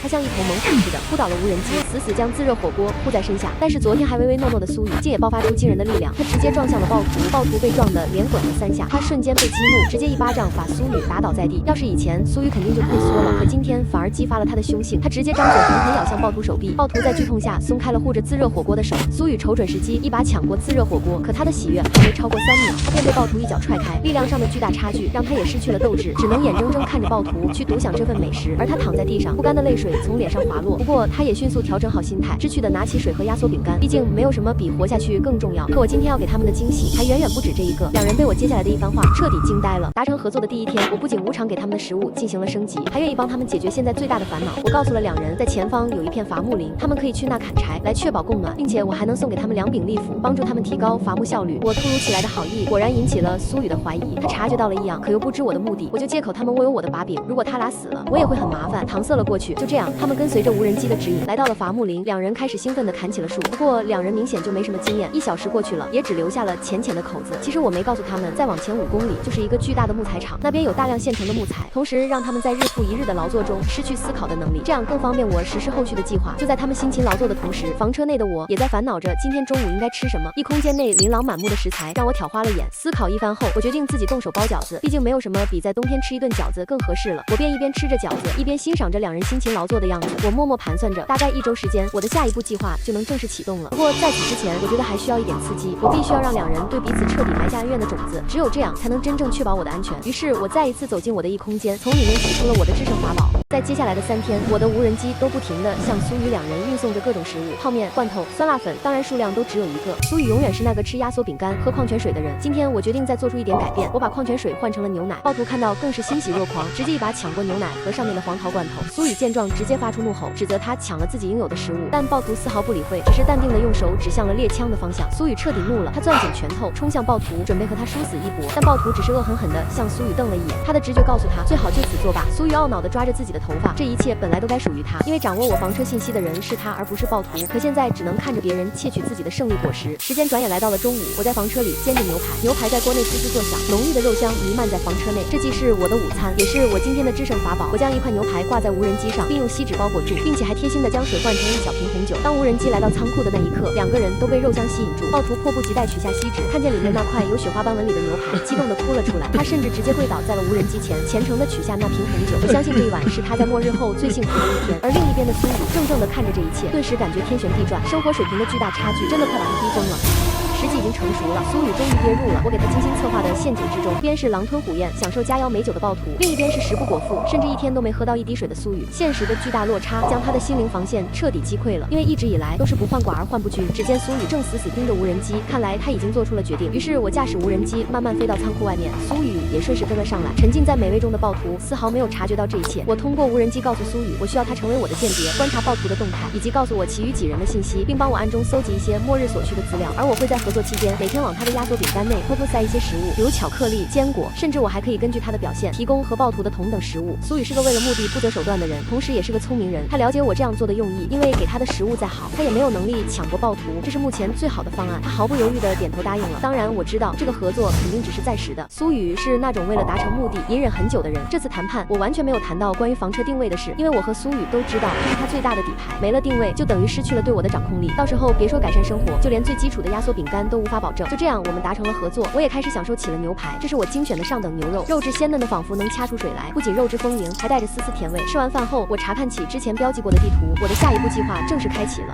他像一头猛虎似的扑倒了无人机，死死将自热火锅护在身下。但是昨天还唯唯诺诺的苏雨，竟也爆发出惊人的力量，他直接撞向了暴徒，暴徒被撞得连滚了3下，他瞬间被激怒，直接一巴掌把苏雨打倒在地。要是以前，苏雨肯定就退缩了，可今天反而激发了他的凶性，他直接张嘴狠狠咬向暴徒手臂。暴徒在剧痛下松开了护着自热火锅的手，苏雨瞅准时机，一把抢过自热火锅。可他的喜悦还没超过3秒，他便被暴徒一脚踹开。力量上的巨大差距让他也失去了斗志，只能眼睁睁看着暴徒去独享这份美食，而他躺在地上，不甘的泪水从脸上滑落。不过他也迅速调整好心态，知趣的拿起水和压缩饼干，毕竟没有什么比活下去更重要。可我今天要给他们的惊喜还远远不止这一个。两人被我接下来的一番话彻底惊呆了。达成合作的第一天，我不仅无偿给他们的食物进行了升级，还愿意帮他们解决现在最大的烦恼。我告诉了两人，在前方有一片伐木林，他们可以去那砍柴来确保供暖，并且我还能送给他们2柄利斧，帮助他们提高伐木效率。我突如其来的好意果然引起了苏雨的怀疑，他察觉到了异样，可又不知我的目的。我就借口他们握有我的把柄，如果他俩死了，我也会很麻烦，搪塞了过去。就这样，他们跟随着无人机的指引来到了伐木林，两人开始兴奋地砍起了树。不过两人明显就没什么经验，1小时过去了，也只留下了浅浅的口子。其实我没告诉他们，再往前5公里就是一个巨大的木材厂，那边有大量现成的木材，同时让他们在日复一日的劳作中失去思考的能力，这样更方便我实施后续的计划。就在他们辛勤劳作的同时，房车内的我也在烦恼着今天中午应该吃什么。一空间内琳琅满目的食材让我挑花了眼，思考一番后，我决定自己动手包饺子，毕竟没有什么比在冬天吃一顿饺子更合适了。我便一边吃着饺子，一边欣赏着两人辛勤劳作的样子。我默默盘算着，大概1周时间，我的下一步计划就能正式启动了。不过在此之前，我觉得还需要一点刺激，我必须要让两人对彼此彻底埋下恩怨的种子，只有这样才能真正确保我的安全。于是我再一次走进我的异空间，从里面取出了我的制胜法宝。在接下来的3天，我的无人机都不停地向苏雨两人运送着各种食物，泡面、罐头、酸辣粉，当然数量都只有一个。苏雨永远是那个吃压缩饼干、喝矿泉水的人。今天我决定再做出一点改变，我把矿泉水换成了牛奶。暴徒看到更是欣喜若狂，直接一把抢过牛奶和上面的黄桃罐头。苏雨见状直接发出怒吼，指责他抢了自己应有的食物，但暴徒丝毫不理会，只是淡定的用手指向了猎枪的方向。苏雨彻底怒了，他攥紧拳头冲向暴徒，准备和他殊死一搏。但暴徒只是恶狠狠地向苏雨瞪了一眼，他的直觉告诉他最好就此作罢。苏雨懊恼地抓着自己的头发，这一切本来都该属于他，因为掌握我房车信息的人是他而不是暴徒，可现在只能看着别人窃取自己的胜利果实。时间转眼来到了中午，我在房车里煎着牛排，牛排在锅内滋滋作响，浓郁的肉香弥漫在房车内。这既是我的午餐，也是我今天的制胜法宝。我将一块牛排挂在无人机上，并用锡纸包裹住，并且还贴心的将水灌成一小瓶红酒。当无人机来到仓库的那一刻，两个人都被肉香吸引住。暴徒迫不及待取下锡纸，看见里面那块有雪花斑纹里的牛排，激动地哭了出来。他甚至直接跪倒在了无人机前，虔诚地取下那瓶红酒。我相信这一晚是他在末日后最幸福的一天。而另一边的苏雨怔怔地看着这一切，顿时感觉天旋地转，生活水平的巨大差距真的快把他逼疯了。时机已经成熟了，苏雨终于跌入了我给他精心策划的陷阱之中。一边是狼吞虎咽享受佳肴美酒的暴徒，另一边是食不果腹甚至一天都没喝到一滴水的苏雨。现实的巨大落差将他的心灵防线彻底击溃了，因为一直以来都是不患寡而患不均。只见苏雨正死死盯着无人机，看来他已经做出了决定。于是我驾驶无人机慢慢飞到仓库外面，苏雨也顺势跟了上来。沉浸在美味中的暴徒丝毫没有察觉到这一切。我通过无人机告诉苏雨，我需要他成为我的间谍，观察暴徒的动态，以及告诉我其余几人的信息，并帮我暗中搜集一些末日所需的资料。而我会在合作期间每天往他的压缩饼干内偷偷塞一些食物，比如巧克力、坚果，甚至我还可以根据他的表现提供和暴徒的同等食物。苏雨是个为了目的不择手段的人，同时也是个聪明人，他了解我这样做的用意，因为给他的食物再好，他也没有能力抢过暴徒，这是目前最好的方案。他毫不犹豫地点头答应了。当然我知道这个合作肯定只是暂时的，苏雨是那种为了达成目的隐忍很久的人。这次谈判我完全没有谈到关于房车定位的事，因为我和苏雨都知道这是他最大的底牌，没了定位就等于失去了对我的掌控力，到时候别说改善生活，就连最基础的压缩饼干都无法保证。就这样我们达成了合作，我也开始享受起了牛排，这是我精选的上等牛肉，肉质鲜嫩的仿佛能掐出水来，不仅肉质丰盈，还带着丝丝甜味。吃完饭后，我查看起之前标记过的地图，我的下一步计划正式开启了。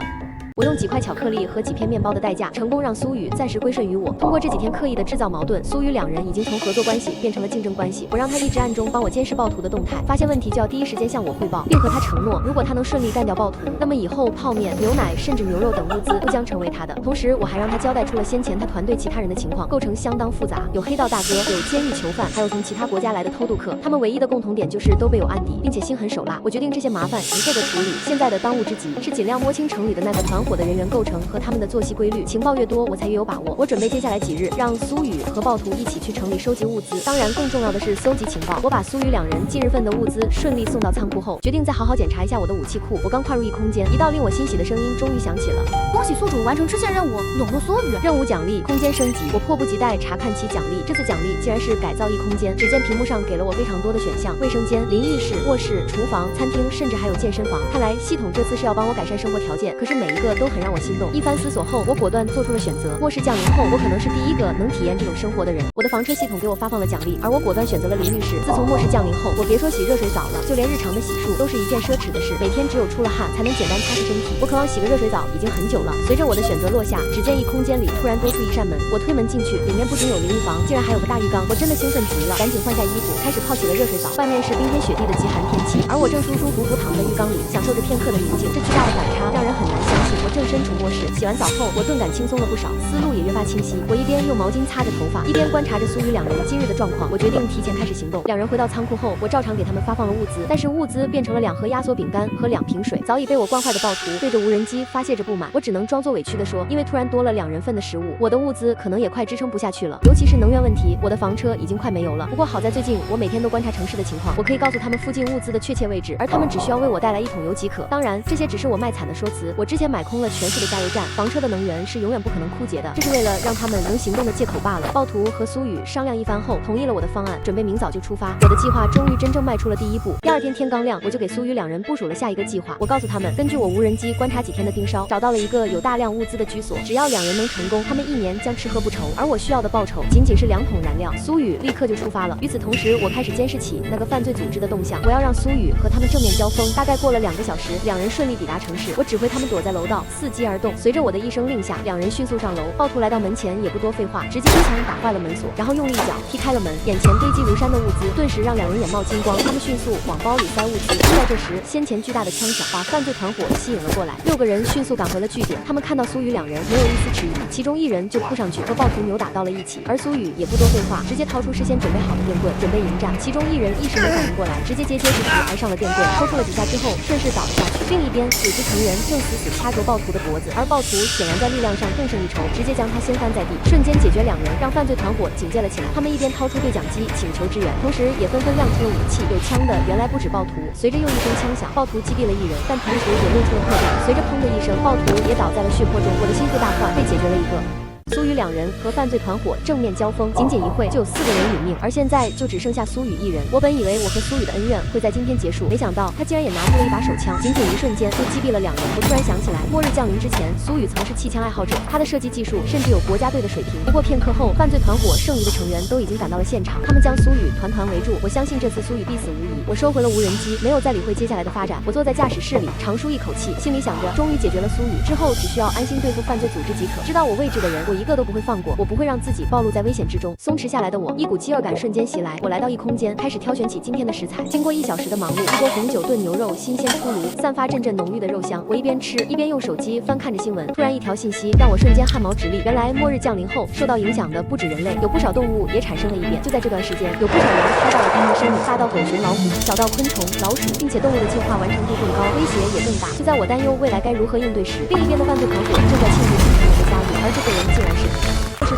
我用几块巧克力和几片面包的代价，成功让苏雨暂时归顺于我。通过这几天刻意的制造矛盾，苏雨两人已经从合作关系变成了竞争关系。我让他一直暗中帮我监视暴徒的动态，发现问题就要第一时间向我汇报，并和他承诺，如果他能顺利干掉暴徒，那么以后泡面、牛奶甚至牛肉等物资都将成为他的。同时，我还让他交代出了先前他团队其他人的情况，构成相当复杂，有黑道大哥，有监狱囚犯，还有从其他国家来的偷渡客。他们唯一的共同点就是都备有案底，并且心狠手辣。我决定这些麻烦一个个处理。现在的当务之急是尽量摸清城里的那个团伙的人员构成和他们的作息规律，情报越多，我才越有把握。我准备接下来几日让苏雨和暴徒一起去城里收集物资，当然更重要的是搜集情报。我把苏雨两人近日份的物资顺利送到仓库后，决定再好好检查一下我的武器库。我刚跨入一空间，一道令我欣喜的声音终于响起了：恭喜宿主完成支线任务，笼络所雨。任务奖励：空间升级。我迫不及待查看其奖励，这次奖励竟然是改造一空间。只见屏幕上给了我非常多的选项：卫生间、淋浴室、卧室、厨房、餐厅，甚至还有健身房。看来系统这次是要帮我改善生活条件，可是每一个都很让我心动。一番思索后，我果断做出了选择。末世降临后，我可能是第一个能体验这种生活的人。我的房车系统给我发放了奖励，而我果断选择了淋浴室。自从末世降临后，我别说洗热水澡了，就连日常的洗漱都是一件奢侈的事。每天只有出了汗才能简单擦拭身体。我渴望洗个热水澡已经很久了。随着我的选择落下，只见一空间里突然多出一扇门。我推门进去，里面不仅有淋浴房，竟然还有个大浴缸。我真的兴奋极了，赶紧换下衣服，开始泡起了热水澡。外面是冰天雪地的极寒天气，而我正舒舒服服躺在浴缸里，享受着片刻的宁静。这巨大的反差让人很难相信。我正身处末世，洗完澡后，我顿感轻松了不少，思路也越发清晰。我一边用毛巾擦着头发，一边观察着苏雨两人今日的状况。我决定提前开始行动。两人回到仓库后，我照常给他们发放了物资，但是物资变成了2盒压缩饼干和2瓶水。早已被我惯坏的暴徒对着无人机发泄着不满，我只能装作委屈地说，因为突然多了2人份的食物，我的物资可能也快支撑不下去了，尤其是能源问题，我的房车已经快没油了。不过好在最近我每天都观察城市的情况，我可以告诉他们附近物资的确切位置，而他们只需要为我带来1桶油即可。当然，这些只是我卖惨的说辞。我之前买空了全市的加油站，房车的能源是永远不可能枯竭的，这是为了让他们能行动的借口罢了。暴徒和苏雨商量一番后，同意了我的方案，准备明早就出发。我的计划终于真正迈出了第一步。第2天天刚亮，我就给苏雨两人部署了下一个计划。我告诉他们，根据我无人机观察几天的盯梢，找到了一个有大量物资的居所，只要2人能成功，他们1年将吃喝不愁。而我需要的报酬仅仅是2桶燃料。苏雨立刻就出发了。与此同时，我开始监视起那个犯罪组织的动向，我要让苏雨和他们正面交锋。大概过了2个小时，2人顺利抵达城市。我指挥他们躲在楼道，道，伺机而动。随着我的一声令下，两人迅速上楼。暴徒来到门前也不多废话，直接一枪打坏了门锁，然后用力一脚踢开了门。眼前堆积如山的物资，顿时让两人眼冒金光。他们迅速往包里塞物资。就在这时，先前巨大的枪响把犯罪团伙吸引了过来。6个人迅速赶回了据点。他们看到苏雨两人没有一丝迟疑，其中一人就扑上去和暴徒扭打到了一起，而苏雨也不多废话，直接掏出事先准备好的电棍，准备迎战。其中一人一时没反应过来，直接结结实实挨上了电棍，抽出了几下之后，顺势倒了下去。另一边，组织成员正死死掐着暴徒的脖子，而暴徒显然在力量上更胜一筹，直接将他掀翻在地，瞬间解决两人，让犯罪团伙警戒了起来。他们一边掏出对讲机请求支援，同时也纷纷亮出了武器。有枪的原来不止暴徒，随着又一声枪响，暴徒击毙了一人，但同时也露出了破绽。随着砰的一声，暴徒也倒在了血泊中。我的心腹大患被解决了一个。苏雨两人和犯罪团伙正面交锋，仅仅一会就有4个人殒命，而现在就只剩下苏雨一人。我本以为我和苏雨的恩怨会在今天结束，没想到他竟然也拿出了一把手枪，仅仅一瞬间就击毙了两人。我突然想起来，末日降临之前，苏雨曾是气枪爱好者，他的射击技术甚至有国家队的水平。不过片刻后，犯罪团伙剩余的成员都已经赶到了现场，他们将苏雨团团围住。我相信这次苏雨必死无疑。我收回了无人机，没有再理会接下来的发展。我坐在驾驶室里，长舒一口气，心里想着，终于解决了苏雨，之后只需要安心对付犯罪组织即可。知道我位置的人，我一个都不会放过。我不会让自己暴露在危险之中。松弛下来的我，一股饥饿感瞬间袭来。我来到异空间，开始挑选起今天的食材。经过1小时的忙碌，一锅红酒炖牛肉新鲜出炉，散发阵阵浓郁的肉香。我一边吃一边用手机翻看着新闻，突然一条信息让我瞬间汗毛直立。原来末日降临后，受到影响的不止人类，有不少动物也产生了异变。就在这段时间，有不少人拍到了他们的身影，大到狗寻老虎，小到昆虫、老鼠，并且动物的进化完成度更高，威胁也更大。就在我担忧未来该如何应对时，另一边的犯罪团伙正在庆祝新成员的加入，而这个人竟然是。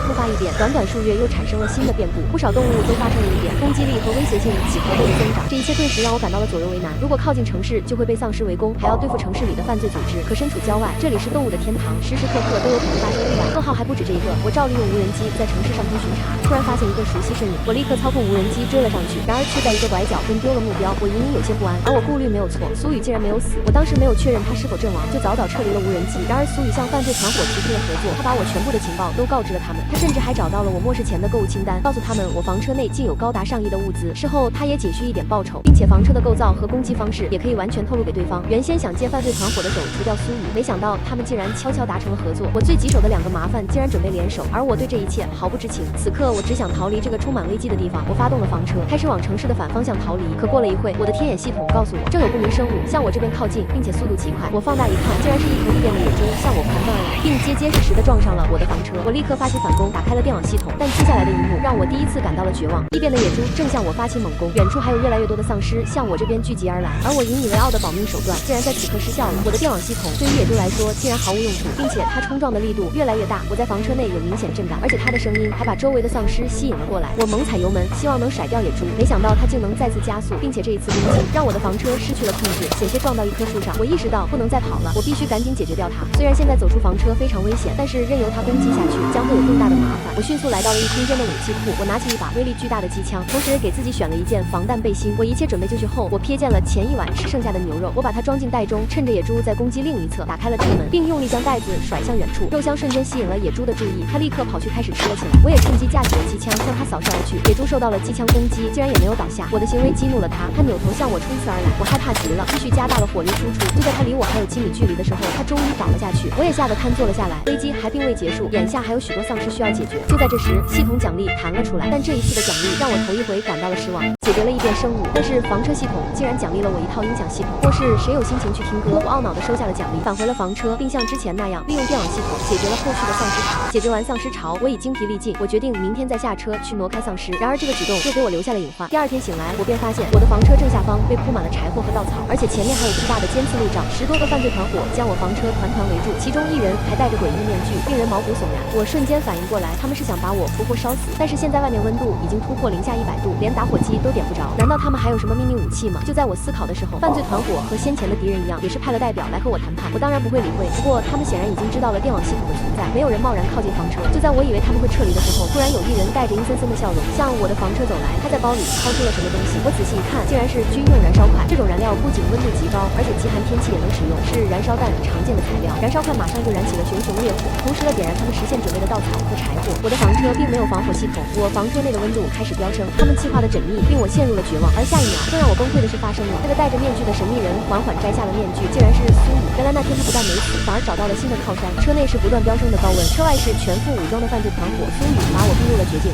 突发异变，短短数月又产生了新的变故，不少动物都发生了异变，攻击力和威胁性几何倍的增长。这一切顿时让我感到了左右为难。如果靠近城市，就会被丧尸围攻，还要对付城市里的犯罪组织；可身处郊外，这里是动物的天堂，时时刻刻都有可能发生意外。噩耗还不止这一个，我照例用无人机在城市上空巡查，突然发现一个熟悉身影，我立刻操控无人机追了上去，然而却在一个拐角跟丢了目标，我隐隐有些不安。而我顾虑没有错，苏雨竟然没有死。我当时没有确认他是否阵亡，就早早撤离了无人机。然而苏雨向犯罪团伙提出了合作，他把我全部的情报都告知了他们，他甚至还找到了我末世前的购物清单，告诉他们我房车内竟有高达上亿的物资。事后他也仅需一点报酬，并且房车的构造和攻击方式也可以完全透露给对方。原先想借犯罪团伙的手除掉苏雨，没想到他们竟然悄悄达成了合作。我最棘手的2个麻烦竟然准备联手，而我对这一切毫不知情。此刻我只想逃离这个充满危机的地方。我发动了房车，开始往城市的反方向逃离。可过了一会，我的天眼系统告诉我，正有不明生物向我这边靠近，并且速度极快。我放大一看，竟然是一头异变的野猪向我盘旋而来，并结结实实地撞上了我的房车。我立刻发起反攻，打开了电网系统，但接下来的一幕让我第一次感到了绝望。异变的野猪正向我发起猛攻，远处还有越来越多的丧尸向我这边聚集而来，而我引以为傲的保命手段竟然在此刻失效了。我的电网系统对于野猪来说竟然毫无用处，并且它冲撞的力度越来越大。我在房车内有明显震感，而且它的声音还把周围的丧尸吸引了过来。我猛踩油门，希望能甩掉野猪，没想到它竟能再次加速，并且这一次攻击让我的房车失去了控制，险些撞到一棵树上。我意识到不能再跑了，我必须赶紧解决掉它。虽然现在走出房车非常危险，但是任由它攻击下去将会有更大的麻烦。我迅速来到了异空间的武器库，我拿起一把威力巨大的机枪，同时给自己选了一件防弹背心。我一切准备就绪后，我瞥见了前一晚吃剩下的牛肉，我把它装进袋中，趁着野猪在攻击另一侧，打开了车门，并用力将袋子甩向远处。肉香瞬间吸引了野猪的注意，它立刻跑去开始吃了起来。我也趁机架起了机枪，向它扫射而去。野猪受到了机枪攻击，竟然也没有倒下。我的行为激怒了它，它扭头向我冲刺而来，我害怕极了，继续加大了火力输出。就在它离我还有几米距离的时候，它终于倒了下去。我也吓得瘫坐了下来。危机还并未结束，眼下还有许多丧尸需要解决。就在这时，系统奖励弹了出来，但这一次的奖励让我头一回感到了失望。解决了异变生物，但是房车系统竟然奖励了我一套音响系统。或是谁有心情去听歌？我懊恼地收下了奖励，返回了房车，并像之前那样利用电网系统解决了后续的丧尸潮。解决完丧尸潮，我已精疲力尽，我决定明天再下车去挪开丧尸。然而这个举动又给我留下了隐患。第二天醒来，我便发现我的房车正下方被铺满了柴火和稻草，而且前面还有巨大的尖刺路障，10多个犯罪团伙将我房车团团围住，其中一人还戴着诡异面具，令人毛骨悚然。我瞬间反应过来，他们是想把我活活烧死，但是现在外面温度已经突破零下100度，连打火机都点不着。难道他们还有什么秘密武器吗？就在我思考的时候，犯罪团伙和先前的敌人一样，也是派了代表来和我谈判。我当然不会理会，不过他们显然已经知道了电网系统的存在，没有人贸然靠近房车。就在我以为他们会撤离的时候，突然有一人带着阴森森的笑容向我的房车走来，他在包里掏出了什么东西。我仔细一看，竟然是军用燃烧块。这种燃料不仅温度极高，而且极寒天气也能使用，是燃烧弹常见的材料。燃烧块马上就燃起了熊熊烈火，同时点燃他们实现准备的稻草和柴火。我的房车并没有防火系统，我房车内的温度开始飙升。他们计划的缜密令我我陷入了绝望。而下一秒，更让我崩溃的事发生了，那个戴着面具的神秘人缓缓摘下了面具，竟然是苏雨。原来那天他不但没死，反而找到了新的靠山。车内是不断飙升的高温，车外是全副武装的犯罪团伙，苏雨把我逼入了绝境。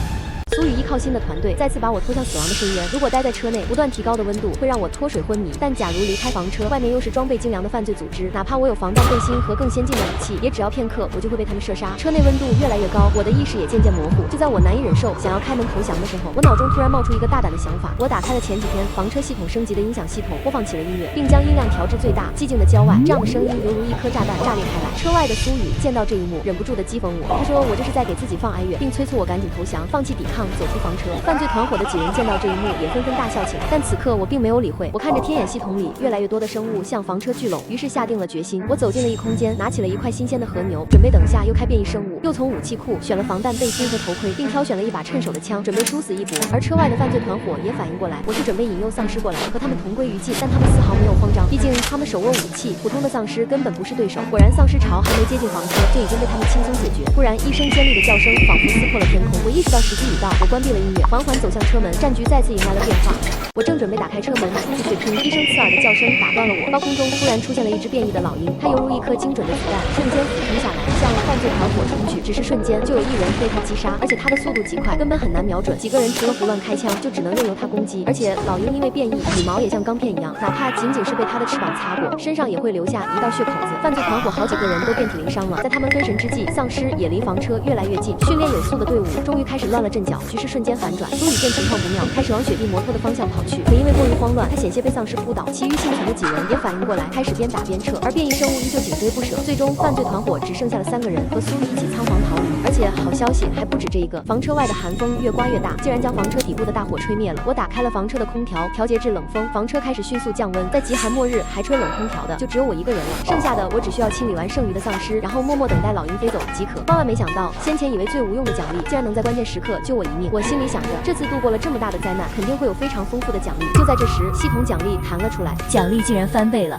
苏雨依靠新的团队再次把我拖向死亡的深渊。如果待在车内，不断提高的温度会让我脱水昏迷，但假如离开房车，外面又是装备精良的犯罪组织，哪怕我有防弹背心和更先进的武器，也只要片刻，我就会被他们射杀。车内温度越来越高，我的意识也渐渐模糊。就在我难以忍受，想要开门投降的时候，我脑中突然冒出一个大胆的想法。我打开了前几天房车系统升级的音响系统，播放起了音乐，并将音量调至最大。寂静的郊外，这样的声音犹如一颗炸弹炸裂开来。车外的苏雨见到这一幕，忍不住的讥讽我。他说我这是在给自己放哀乐，并催促我赶紧投降，放弃抵抗，走出房车。犯罪团伙的几人见到这一幕，也纷纷大笑起来。但此刻我并没有理会，我看着天眼系统里越来越多的生物向房车聚拢，于是下定了决心。我走进了一空间，拿起了一块新鲜的和牛，准备等下又开变异生物。又从武器库选了防弹背心和头盔，并挑选了一把趁手的枪，准备殊死一搏。而车外的犯罪团伙也反应过来，我是准备引诱丧尸过来和他们同归于尽，但他们丝毫没有慌张，毕竟他们手握武器，普通的丧尸根本不是对手。果然，丧尸潮还没接近房车，就已经被他们轻松解决。突然，一声尖利的叫声仿佛撕破了天空，我意识到时机已到，我关闭了音乐，缓缓走向车门，战局再次迎来了变化。我正准备打开车门出去血拼，一声刺耳的叫声打断了我。高空中突然出现了一只变异的老鹰，它犹如一颗精准的子弹，瞬间俯冲下来，向犯罪团伙冲去。只是瞬间，就有一人被它击杀，而且它的速度极快，根本很难瞄准。几个人除了胡乱开枪，就只能任由它攻击。而且老鹰因为变异，羽毛也像钢片一样，哪怕仅仅是被它的翅膀擦过，身上也会留下一道血口子。犯罪团伙好几个人都遍体鳞伤了。在他们分神之际，丧尸也离房车越来越近，训练有素的队伍终于开始乱了阵脚，局势瞬间反转。苏雨见情况不妙，开始往雪地摩托的方向跑去，可因为过于慌乱，他险些被丧尸扑倒。其余幸存的几人也反应过来，开始边打边撤，而变异生物依旧紧追不舍。最终，犯罪团伙只剩下了3个人，和苏雨一起仓皇逃离。而且好消息还不止这一个，房车外的寒风越刮越大，竟然将房车底部的大火吹灭了。我打开了房车的空调，调节至冷风，房车开始迅速降温。在极寒末日还吹冷空调的，就只有我一个人了。剩下的我只需要清理完剩余的丧尸，然后默默等待老鹰飞走即可。万万没想到，先前以为最无用的奖励，竟然能在关键时刻救我一命。我心里想着，这次度过了这么大的灾难，肯定会有非常丰富的奖励。就在这时，系统奖励弹了出来，奖励竟然翻倍了。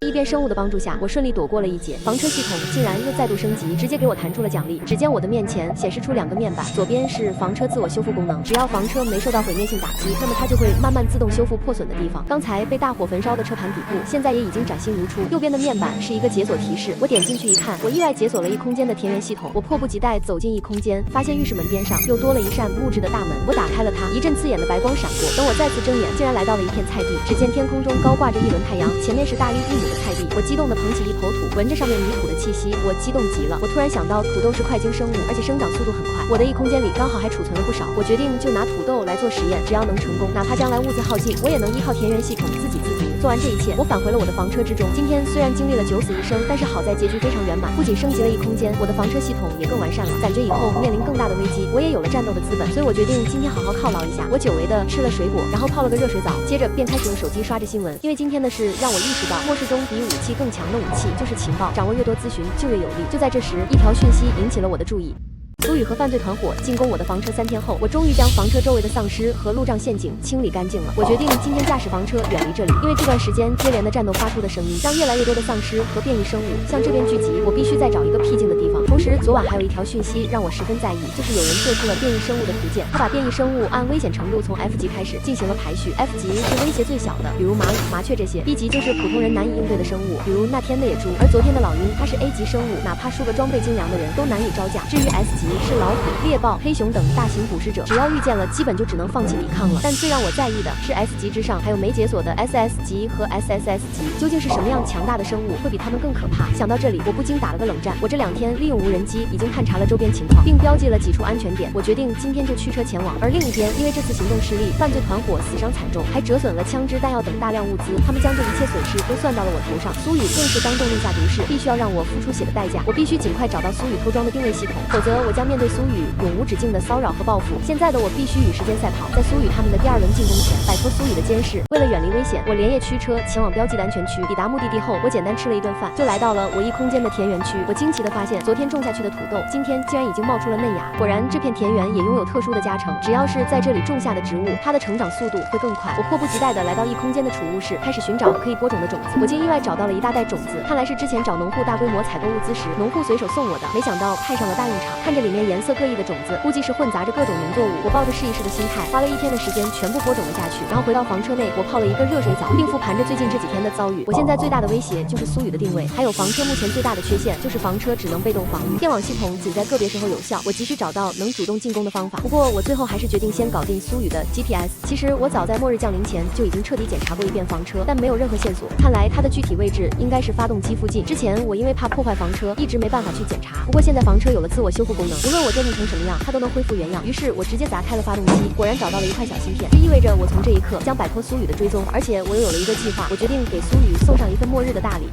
一边生物的帮助下，我顺利躲过了一劫。房车系统竟然又再度升级，直接给我弹出了奖励。只见我的面前显示出2个面板，左边是房车自我修复功能，只要房车没受到毁灭性打击，那么它就会慢慢自动修复破损的地方。刚才被大火焚烧的车盘底部，现在也已经崭新如初。右边的面板是一个解锁提示，我点进去一看，我意外解锁了异空间的田园系统。我迫不及待走进异空间，发现浴室门边上又多了一扇木质的大门。我打开了它，一阵刺眼的白光闪过。等我再次睁眼，竟然来到了一片菜地。只见天空中高挂着一轮太阳，前面是大约1亩的菜地。我激动地捧起一头土，闻着上面泥土的气息，我激动极了。我突然想到，土豆是块茎生物，而且生长速度很快。我的异空间里刚好还储存了不少，我决定就拿土豆来做实验，只要能成功，哪怕将来物资耗尽，我也能依靠田园系统自给自足。做完这一切，我返回了我的房车之中。今天虽然经历了9死1生，但是好在结局非常圆满，不仅升级了异空间，我的房车系统也更完善了。感觉以后面临更大的危机，我也有了战斗的资本，所以我决定今天好好犒劳一下。我久违的吃了水果，然后泡了个热水澡，接着便开始用手机刷着新闻。因为今天的事让我意识到，末世中比武器更强的武器就是情报，掌握越多资讯就越有利。就在这时，一条讯息引起了我的注意。苏雨和犯罪团伙进攻我的房车3天后，我终于将房车周围的丧尸和路障陷阱清理干净了。我决定今天驾驶房车远离这里，因为这段时间接连的战斗发出的声音，让越来越多的丧尸和变异生物向这边聚集。我必须再找一个僻静的地方。同时，昨晚还有一条讯息让我十分在意，就是有人做出了变异生物的图鉴。他把变异生物按危险程度从 F 级开始进行了排序 ，F 级是威胁最小的，比如蚂蚁、麻雀这些 ；B 级就是普通人难以应对的生物，比如那天的野猪。而昨天的老鹰，它是 A 级生物，哪怕数个装备精良的人都难以招架。至于 S 级是老虎、猎豹、黑熊等大型捕食者，只要遇见了，基本就只能放弃抵抗了。但最让我在意的是 S 级之上还有没解锁的 SS 级和 SSS 级，究竟是什么样强大的生物会比他们更可怕？想到这里，我不禁打了个冷战。我这2天利用无人机已经探查了周边情况，并标记了几处安全点。我决定今天就驱车前往。而另一边，因为这次行动失利，犯罪团伙死伤惨重，还折损了枪支、弹药等大量物资。他们将这一切损失都算到了我头上。苏雨更是当众立下毒誓，必须要让我付出血的代价。我必须尽快找到苏雨偷装的定位系统，否则我将面对苏雨永无止境的骚扰和报复。现在的我必须与时间赛跑，在苏雨他们的第2轮进攻前摆脱苏雨的监视。为了远离危险，我连夜驱车前往标记的安全区。抵达目的地后，我简单吃了一顿饭，就来到了我异空间的田园区。我惊奇地发现，昨天种下去的土豆，今天竟然已经冒出了嫩芽。果然，这片田园也拥有特殊的加成，只要是在这里种下的植物，它的成长速度会更快。我迫不及待地来到异空间的储物室，开始寻找可以播种的种子。我竟意外找到了一大袋种子，看来是之前找农户大规模采购物资时，农户随手送我的。没想到派上了大用场。看着里面面颜色各异的种子，估计是混杂着各种农作物。我抱着试一试的心态，花了1天的时间全部播种了下去，然后回到房车内，我泡了一个热水澡，并复盘着最近这几天的遭遇。我现在最大的威胁就是苏语的定位，还有房车目前最大的缺陷就是房车只能被动防御，电网系统仅在个别时候有效。我急需找到能主动进攻的方法。不过我最后还是决定先搞定苏语的 GPS。其实我早在末日降临前就已经彻底检查过一遍房车，但没有任何线索。看来它的具体位置应该是发动机附近。之前我因为怕破坏房车，一直没办法去检查。不过现在房车有了自我修复功能，无论我电力成什么样，它都能恢复原样。于是我直接砸开了发动机，果然找到了一块小芯片，这意味着我从这一刻将摆脱苏语的追踪，而且我又有了一个计划。我决定给苏语送上一份末日的大礼。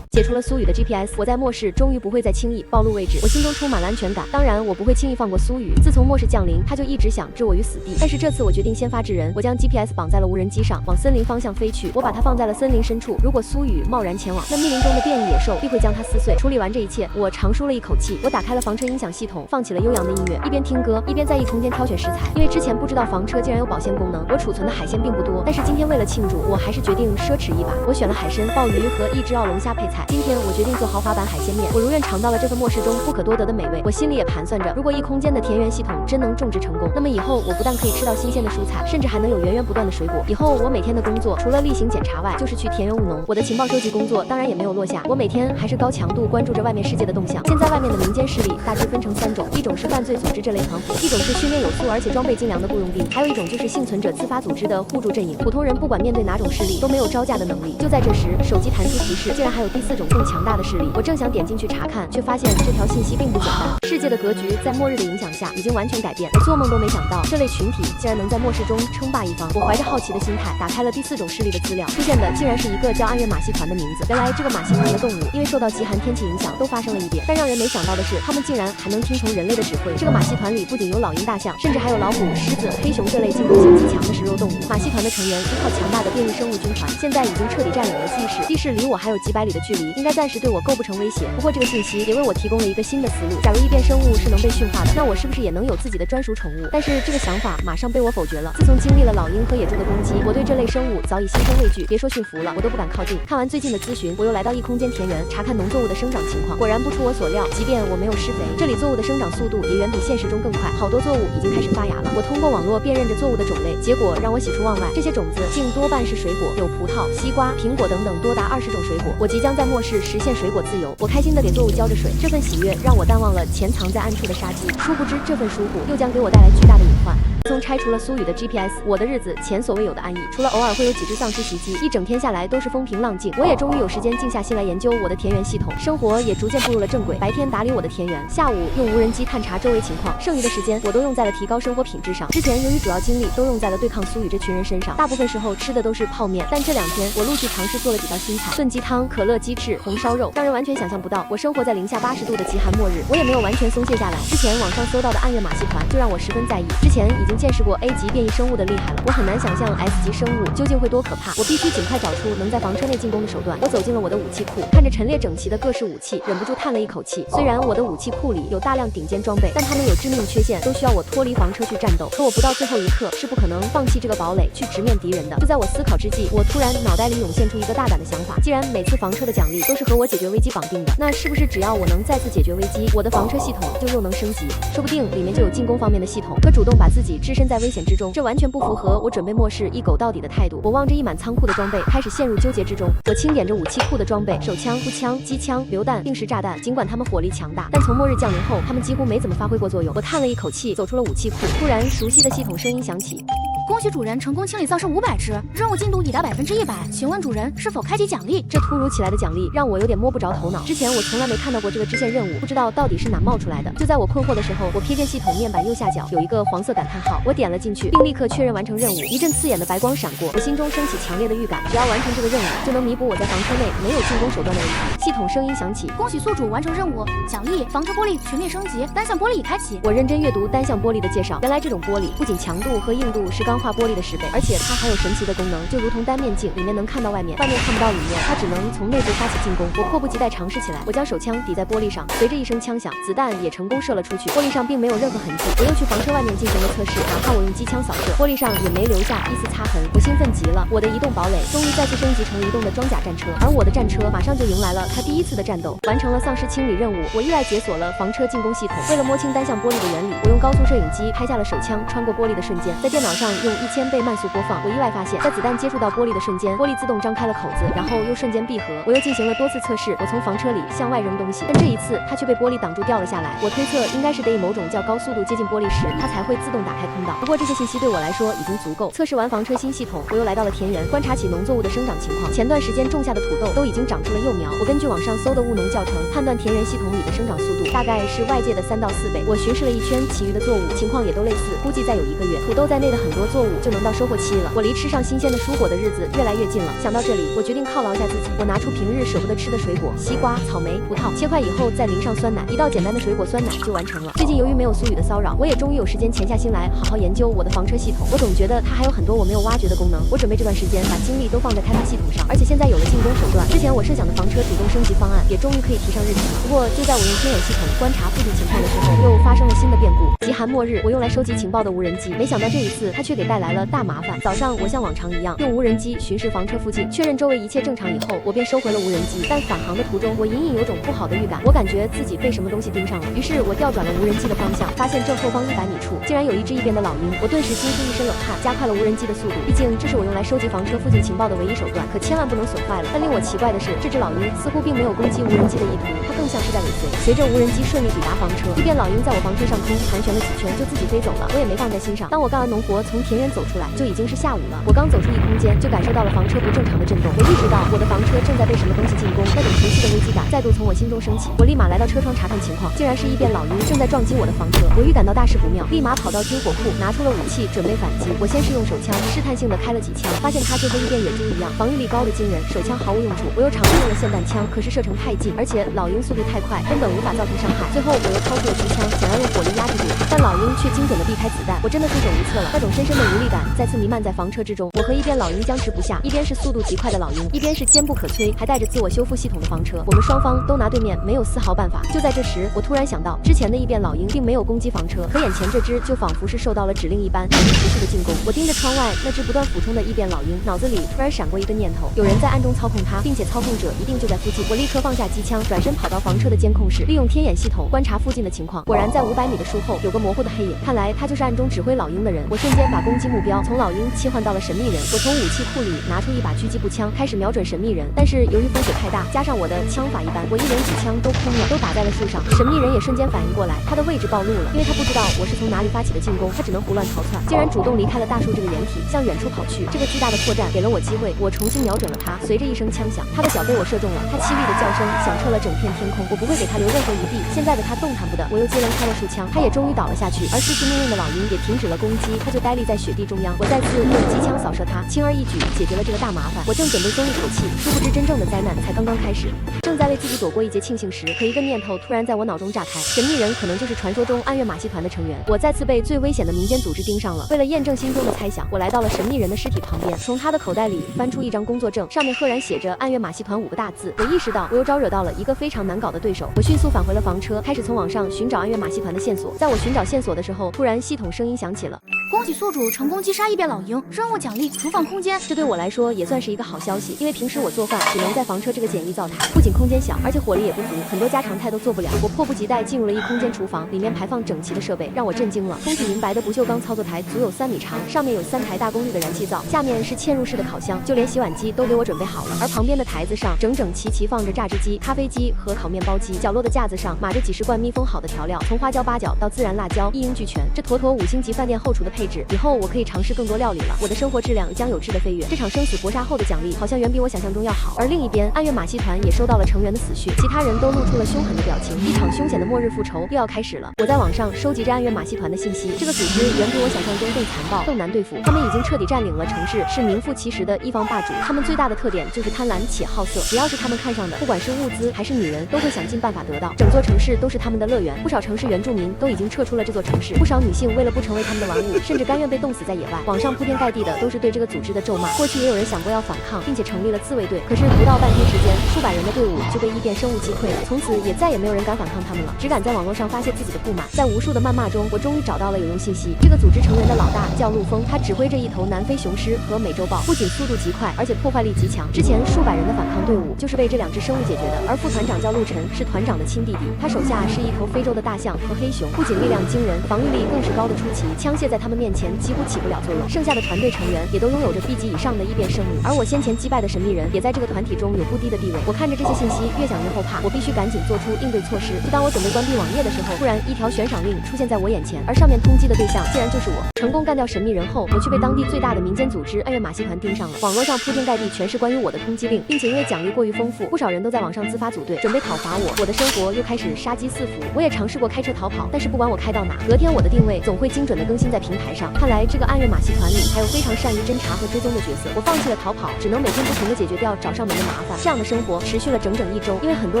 解除了苏语的 GPS， 我在末世终于不会再轻易暴露位置，我心中充满了安全感。当然，我不会轻易放过苏语。自从末世降临，他就一直想置我于死地。但是这次我决定先发制人，我将 GPS 绑在了无人机上，往森林方向飞去。我把它放在了森林深处，如果苏语贸然前往，那密林中的变异野兽必会将它撕碎。处理完这一切，我长舒了一口气。我打开了房车音响系统，放起了悠扬的音乐，一边听歌，一边在异空间挑选食材。因为之前不知道房车竟然有保鲜功能，我储存的海鲜并不多，但是今天为了庆祝，我还是决定奢侈一把。我选了海参、鲍鱼和一只澳龙虾配菜。今天我决定做豪华版海鲜面，我如愿尝到了这份末世中不可多得的美味。我心里也盘算着，如果异空间的田园系统真能种植成功，那么以后我不但可以吃到新鲜的蔬菜，甚至还能有源源不断的水果。以后我每天的工作除了例行检查外，就是去田园务农。我的情报收集工作当然也没有落下，我每天还是高强度关注着外面世界的动向。现在外面的民间势力大致分成3种，一种是犯罪组织这类团伙，一种是训练有素而且装备精良的雇佣兵，还有一种就是幸存者自发组织的互助阵营。普通人不管面对哪种势力都没有招架的能力。就在这时，手机弹出提示，竟然还有第4种更强大的势力。我正想点进去查看，却发现这条信息并不简单。世界的格局在末日的影响下已经完全改变，我做梦都没想到这类群体竟然能在末世中称霸一方。我怀着好奇的心态打开了第4种势力的资料，出现的竟然是一个叫暗月马戏团的名字。原来这个马戏团的动物因为受到极寒天气影响都发生了异变，但让人没想到的是，他们竟然还能听从人类的指挥。这个马戏团里不仅有老鹰、大象，甚至还有老虎、狮子、黑熊这类进攻性极强的食肉动物。马戏团的成员依靠强大的变异生物军团，现在已经彻底占领了记忆室。记忆室离我还有几百里的距离，应该暂时对我构不成威胁。不过这个信息也为我提供了一个新的思路，假如异变生物是能被驯化的，那我是不是也能有自己的专属宠物？但是这个想法马上被我否决了。自从经历了老鹰和野猪的攻击，我对这类生物早已心生畏惧，别说驯服了，我都不敢靠近。看完最近的咨询，我又来到异空间田园查看农作物的生长情况，果然不出我所料，即便我没有施肥，这里作物的生长速度也远比现实中更快，好多作物已经开始发芽了。我通过网络辨认着作物的种类，结果让我喜出望外，这些种子竟多半是水果，有葡萄、西瓜、苹果等等多达20种水果。我即将在末世实现水果自由，我开心地给作物浇着水，这份喜悦让我淡忘了潜藏在暗处的杀机。殊不知这份疏忽又将给我带来巨大的隐患。自从拆除了苏语的 GPS， 我的日子前所未有的安逸，除了偶尔会有几只丧尸袭击，一整天下来都是风平浪静。我也终于有时间静下心来研究我的田园系统，生活也逐渐步入了正轨。白天打理我的田园，下午用无人机探查周围情况，剩余的时间我都用在了提高生活品质上。之前由于主要精力都用在了对抗苏语这群人身上，大部分时候吃的都是泡面，但这2天我陆续尝试做了几道新菜：炖鸡汤、可乐鸡翅、红烧肉，让人完全想象不到我生活在零下80度的极寒末日。我也没有完全松懈下来，之前网上搜到的暗月马戏团就让我十分在意。之前已经见识过 A 级变异生物的厉害了，我很难想象 S 级生物究竟会多可怕。我必须尽快找出能在房车内进攻的手段。我走进了我的武器库，看着陈列整齐的各式武器，忍不住叹了一口气。虽然我的武器库里有大量顶尖装备，但它们有致命缺陷，都需要我脱离房车去战斗。可我不到最后一刻是不可能放弃这个堡垒去直面敌人的。就在我思考之际，我突然脑袋里涌现出一个大胆的想法：既然每次房车的奖励都是和我解决危机绑定的，那是不是只要我能再次解决危机，我的房车系统就又能升级？说不定里面就有进攻方面的系统，可主动把自己置身在危险之中，这完全不符合我准备末世一狗到底的态度。我望着一满仓库的装备，开始陷入纠结之中。我清点着武器库的装备：手枪、步枪、机枪、榴弹、定时炸弹。尽管它们火力强大，但从末日降临后，它们几乎没怎么发挥过作用。我叹了一口气，走出了武器库。突然，熟悉的系统声音响起。恭喜主人成功清理丧尸500只，任务进度已达100%。请问主人是否开启奖励？这突如其来的奖励让我有点摸不着头脑。之前我从来没看到过这个支线任务，不知道到底是哪冒出来的。就在我困惑的时候，我瞥见系统面板右下角有一个黄色感叹号，我点了进去，并立刻确认完成任务。一阵刺眼的白光闪过，我心中升起强烈的预感，只要完成这个任务，就能弥补我在房车内没有进攻手段的问题。系统声音响起：恭喜宿主完成任务，奖励房车玻璃全面升级，单向玻璃已开启。我认真阅读单向玻璃的介绍，原来这种玻璃不仅强度和硬度是钢化玻璃的10倍，而且它还有神奇的功能，就如同单面镜，里面能看到外面，外面看不到里面，它只能从内部发起进攻。我迫不及待尝试起来，我将手枪抵在玻璃上，随着一声枪响，子弹也成功射了出去，玻璃上并没有任何痕迹。我又去房车外面进行了测试，哪怕我用机枪扫射，玻璃上也没留下一丝擦痕。我兴奋极了，我的移动堡垒终于再次升级成了移动的装甲战车，而我的战车马上就迎来了他第一次的战斗，完成了丧尸清理任务。我意外解锁了房车进攻系统。为了摸清单向玻璃的原理，我用高速摄影机拍下了手枪穿过玻璃的瞬间，在电脑上用1000倍慢速播放。我意外发现，在子弹接触到玻璃的瞬间，玻璃自动张开了口子，然后又瞬间闭合。我又进行了多次测试，我从房车里向外扔东西，但这一次它却被玻璃挡住掉了下来。我推测应该是得以某种较高速度接近玻璃时，它才会自动打开通道。不过这些信息对我来说已经足够。测试完房车新系统，我又来到了田园，观察起农作物的生长情况。前段时间种下的土豆都已经长出了幼苗。我根据网上搜的务农教程，判断田园系统里的生长速度大概是外界的3到4倍。我巡视了一圈其余的作物，情况也都类似，估计再有1个月，土豆在内的很多作物就能到收获期了。我离吃上新鲜的蔬果的日子越来越近了。想到这里，我决定犒劳一下自己。我拿出平日舍不得吃的水果，西瓜、草莓、葡萄，切块以后再淋上酸奶，一道简单的水果酸奶就完成了。最近由于没有苏雨的骚扰，我也终于有时间潜下心来好好研究我的房车系统。我总觉得它还有很多我没有挖掘的功能。我准备这段时间把精力都放在开发系统上，而且现在有了进攻手段，之前我设想的房车主动升级方案也终于可以提上日程了。不过就在我用天眼系统观察附近情况的时候，又发生了新的变故。极寒末日，我用来收集情报的无人机，没想到这一次它却给带来了大麻烦。早上我像往常一样用无人机巡视房车附近，确认周围一切正常以后，我便收回了无人机。但返航的途中，我隐隐有种不好的预感，我感觉自己被什么东西盯上了。于是我调转了无人机的方向，发现正后方100米处竟然有一只异变的老鹰。我顿时惊出一身冷汗，加快了无人机的速度。毕竟这是我用来收集房车附近情报的唯一手段，可千万不能损坏了。但令我奇怪的是，这只老鹰似乎并没有攻击无人机的意图，它更像是在尾随。随着无人机顺利抵达房车，异变老鹰在我房车上空盘旋了几圈，就自己飞走了。我也没放在心上。当我干完农活从田园走出来，就已经是下午了。我刚走出异空间，就感受到了房车不正常的震动。我意识到我的房车正在被什么东西进攻，那种熟悉的危机感再度从我心中升起。我立马来到车窗查看情况，竟然是异变老鹰正在撞击我的房车。我预感到大事不妙，立马跑到军火库拿出了武器准备反击。我先是用手枪试探性的开了几枪，发现它就和异变野猪一样，防御力高的惊人，手枪毫无用处。我又尝试用了霰弹枪，可是射程太近，而且老鹰速度太快，根本无法造成伤害。最后我又掏出了机枪，想要用火力压制住它，但老鹰却精准的避开子弹。我真的束手无策了，那种深深的无力感再次弥漫在房车之中。我和异变老鹰僵持不下，一边是速度极快的老鹰，一边是坚不可摧还带着自我修复系统的房车，我们双方都拿对面没有丝毫办法。就在这时，我突然想到，之前的异变老鹰并没有攻击房车，可眼前这只就仿佛是受到了指令一般，一直持续的进攻。我盯着窗外那只不断俯冲的异变老鹰，脑子里突然闪过一个念头，有人在暗中操控它，并且操控者一定就在附近。我立刻放下机枪，转身跑到房车的监控室，利用天眼系统观察附近的情况。果然在500米的树后有个模糊的黑影，看来他就是暗中指挥老鹰的人。我瞬间把攻击目标从老鹰切换到了神秘人。我从武器库里拿出一把狙击步枪，开始瞄准神秘人。但是由于风水太大，加上我的枪法一般，我一连几枪都空了，都打在了树上。神秘人也瞬间反应过来，他的位置暴露了，因为他不知道我是从哪里发起的进攻，他只能胡乱逃窜，竟然主动离开了大树这个掩体，向远处跑去。这个巨大的破绽给了我机会，我重新瞄准了他。随着一声枪响，他的脚被我射中了，他凄厉的叫声响彻了整片天空。我不会给他留任何余地，现在的他动弹不得。我又接连开了数枪，他也终于倒了下去。而失去命运的老鹰也停止了攻击，他就呆立在雪地中央。我再次用机枪扫射他，轻而易举解决了这个大麻烦。我正准备松一口气，殊不知真正的灾难才刚刚开始。正在为自己躲过一劫庆幸时，可一个念头突然在我脑中炸开，神秘人可能就是传说中暗月马戏团的成员。我再次被最危险的民间组织盯上了。为了验证心中的猜想，我来到了神秘人的尸体旁边，从他的口袋里翻出一张工作证，上面赫然写着暗月马戏团5个大字。我意识到我又招惹到了一个非常难搞的对手，我迅速返回了房车，开始从网上寻找暗月马戏团的线索。在我寻找线索的时候，突然系统声音响起了：恭喜宿主成功击杀异变老鹰，任务奖励厨房空间。这对我来说也算是一个好消息，因为平时我做饭只能在房车这个简易灶台，不仅空间小，而且火力也不足，很多家常菜都做不了。我迫不及待进入了一空间厨房，里面排放整齐的设备让我震惊了。通体银白的不锈钢操作台足有3米长，上面有3台大功率的燃气灶，下面是嵌入式的烤箱，就连洗碗机都给我准备好了。而旁边的台子上整整齐齐放着榨汁机、咖啡机和烤面包机，角落的架子上码着几十罐密封好的调料，从花椒八角到孜然辣椒一应俱全，这妥妥5星级饭店后厨的配置。以后我可以尝试更多料理了，我的生活质量将有质的飞跃。这场生死搏杀后的奖励好像远比我想象中要好。而另一边，暗月马戏团也收到了成员的死讯，其他人都露出了凶狠的表情，一场凶险的末日复仇又要开始了。我在网上收集着暗月马戏团的信息，这个组织远比我想象中更残暴、更难对付。他们已经彻底占领了城市，是名副其实的一方霸主。他们最大的特点就是贪婪且好色，只要是他们看上的，不管是物资还是女人，都会想尽办法得到。整座城市都是他们的乐园，不少城市原住民都已经撤出了这座城市，不少女性为了不成为他们的玩物，甚至甘愿被冻死在野外。网上铺天盖地的都是对这个组织的咒骂。过去也有人想过要反抗，并且成立了自卫队，可是不到半天时间，数百人的队伍就被异变生物击溃了，从此也再也没有人敢反抗他们了，只敢在网络上发泄自己的不满。在无数的谩骂中，我终于找到了有用信息。这个组织成员的老大叫陆峰，他指挥着一头南非雄狮和美洲豹，不仅速度极快，而且破坏力极强。之前数百人的反抗队伍就是被这两只生物解决的。而副团长叫陆晨，是团长的亲弟弟，他手下是一头非洲的大象和黑熊，不仅力量惊人，防御力更是高的出奇，枪械在他们面前几乎起不了作用。剩下的团队成员也都拥有着 B 级以上的异变生物，而我先前击败的神秘人也在这个团体中有不低的地位。我看着这些信息，越想越后怕，我必须赶紧做出应对措施。就当我准备关闭网页的时候，突然一条悬赏令出现在我眼前，而上面通缉的对象竟然就是我。成功干掉神秘人后，我却被当地最大的民间组织暗月马戏团盯上了。网络上铺天盖地全是关于我的通缉令，并且因为奖励过于丰富，不少人都在网上自发组队，准备讨伐我。我的生活又开始杀机四伏。我也尝试过开车逃跑，但是不管我开到哪，隔天我的定位总会精准的更新在平台上。看来这个暗月马戏团里还有非常善于侦查和追踪的角色。我放弃了逃跑，只能每天不停的解决掉找上门的麻烦。这样的生活持续了整整1周，因为很多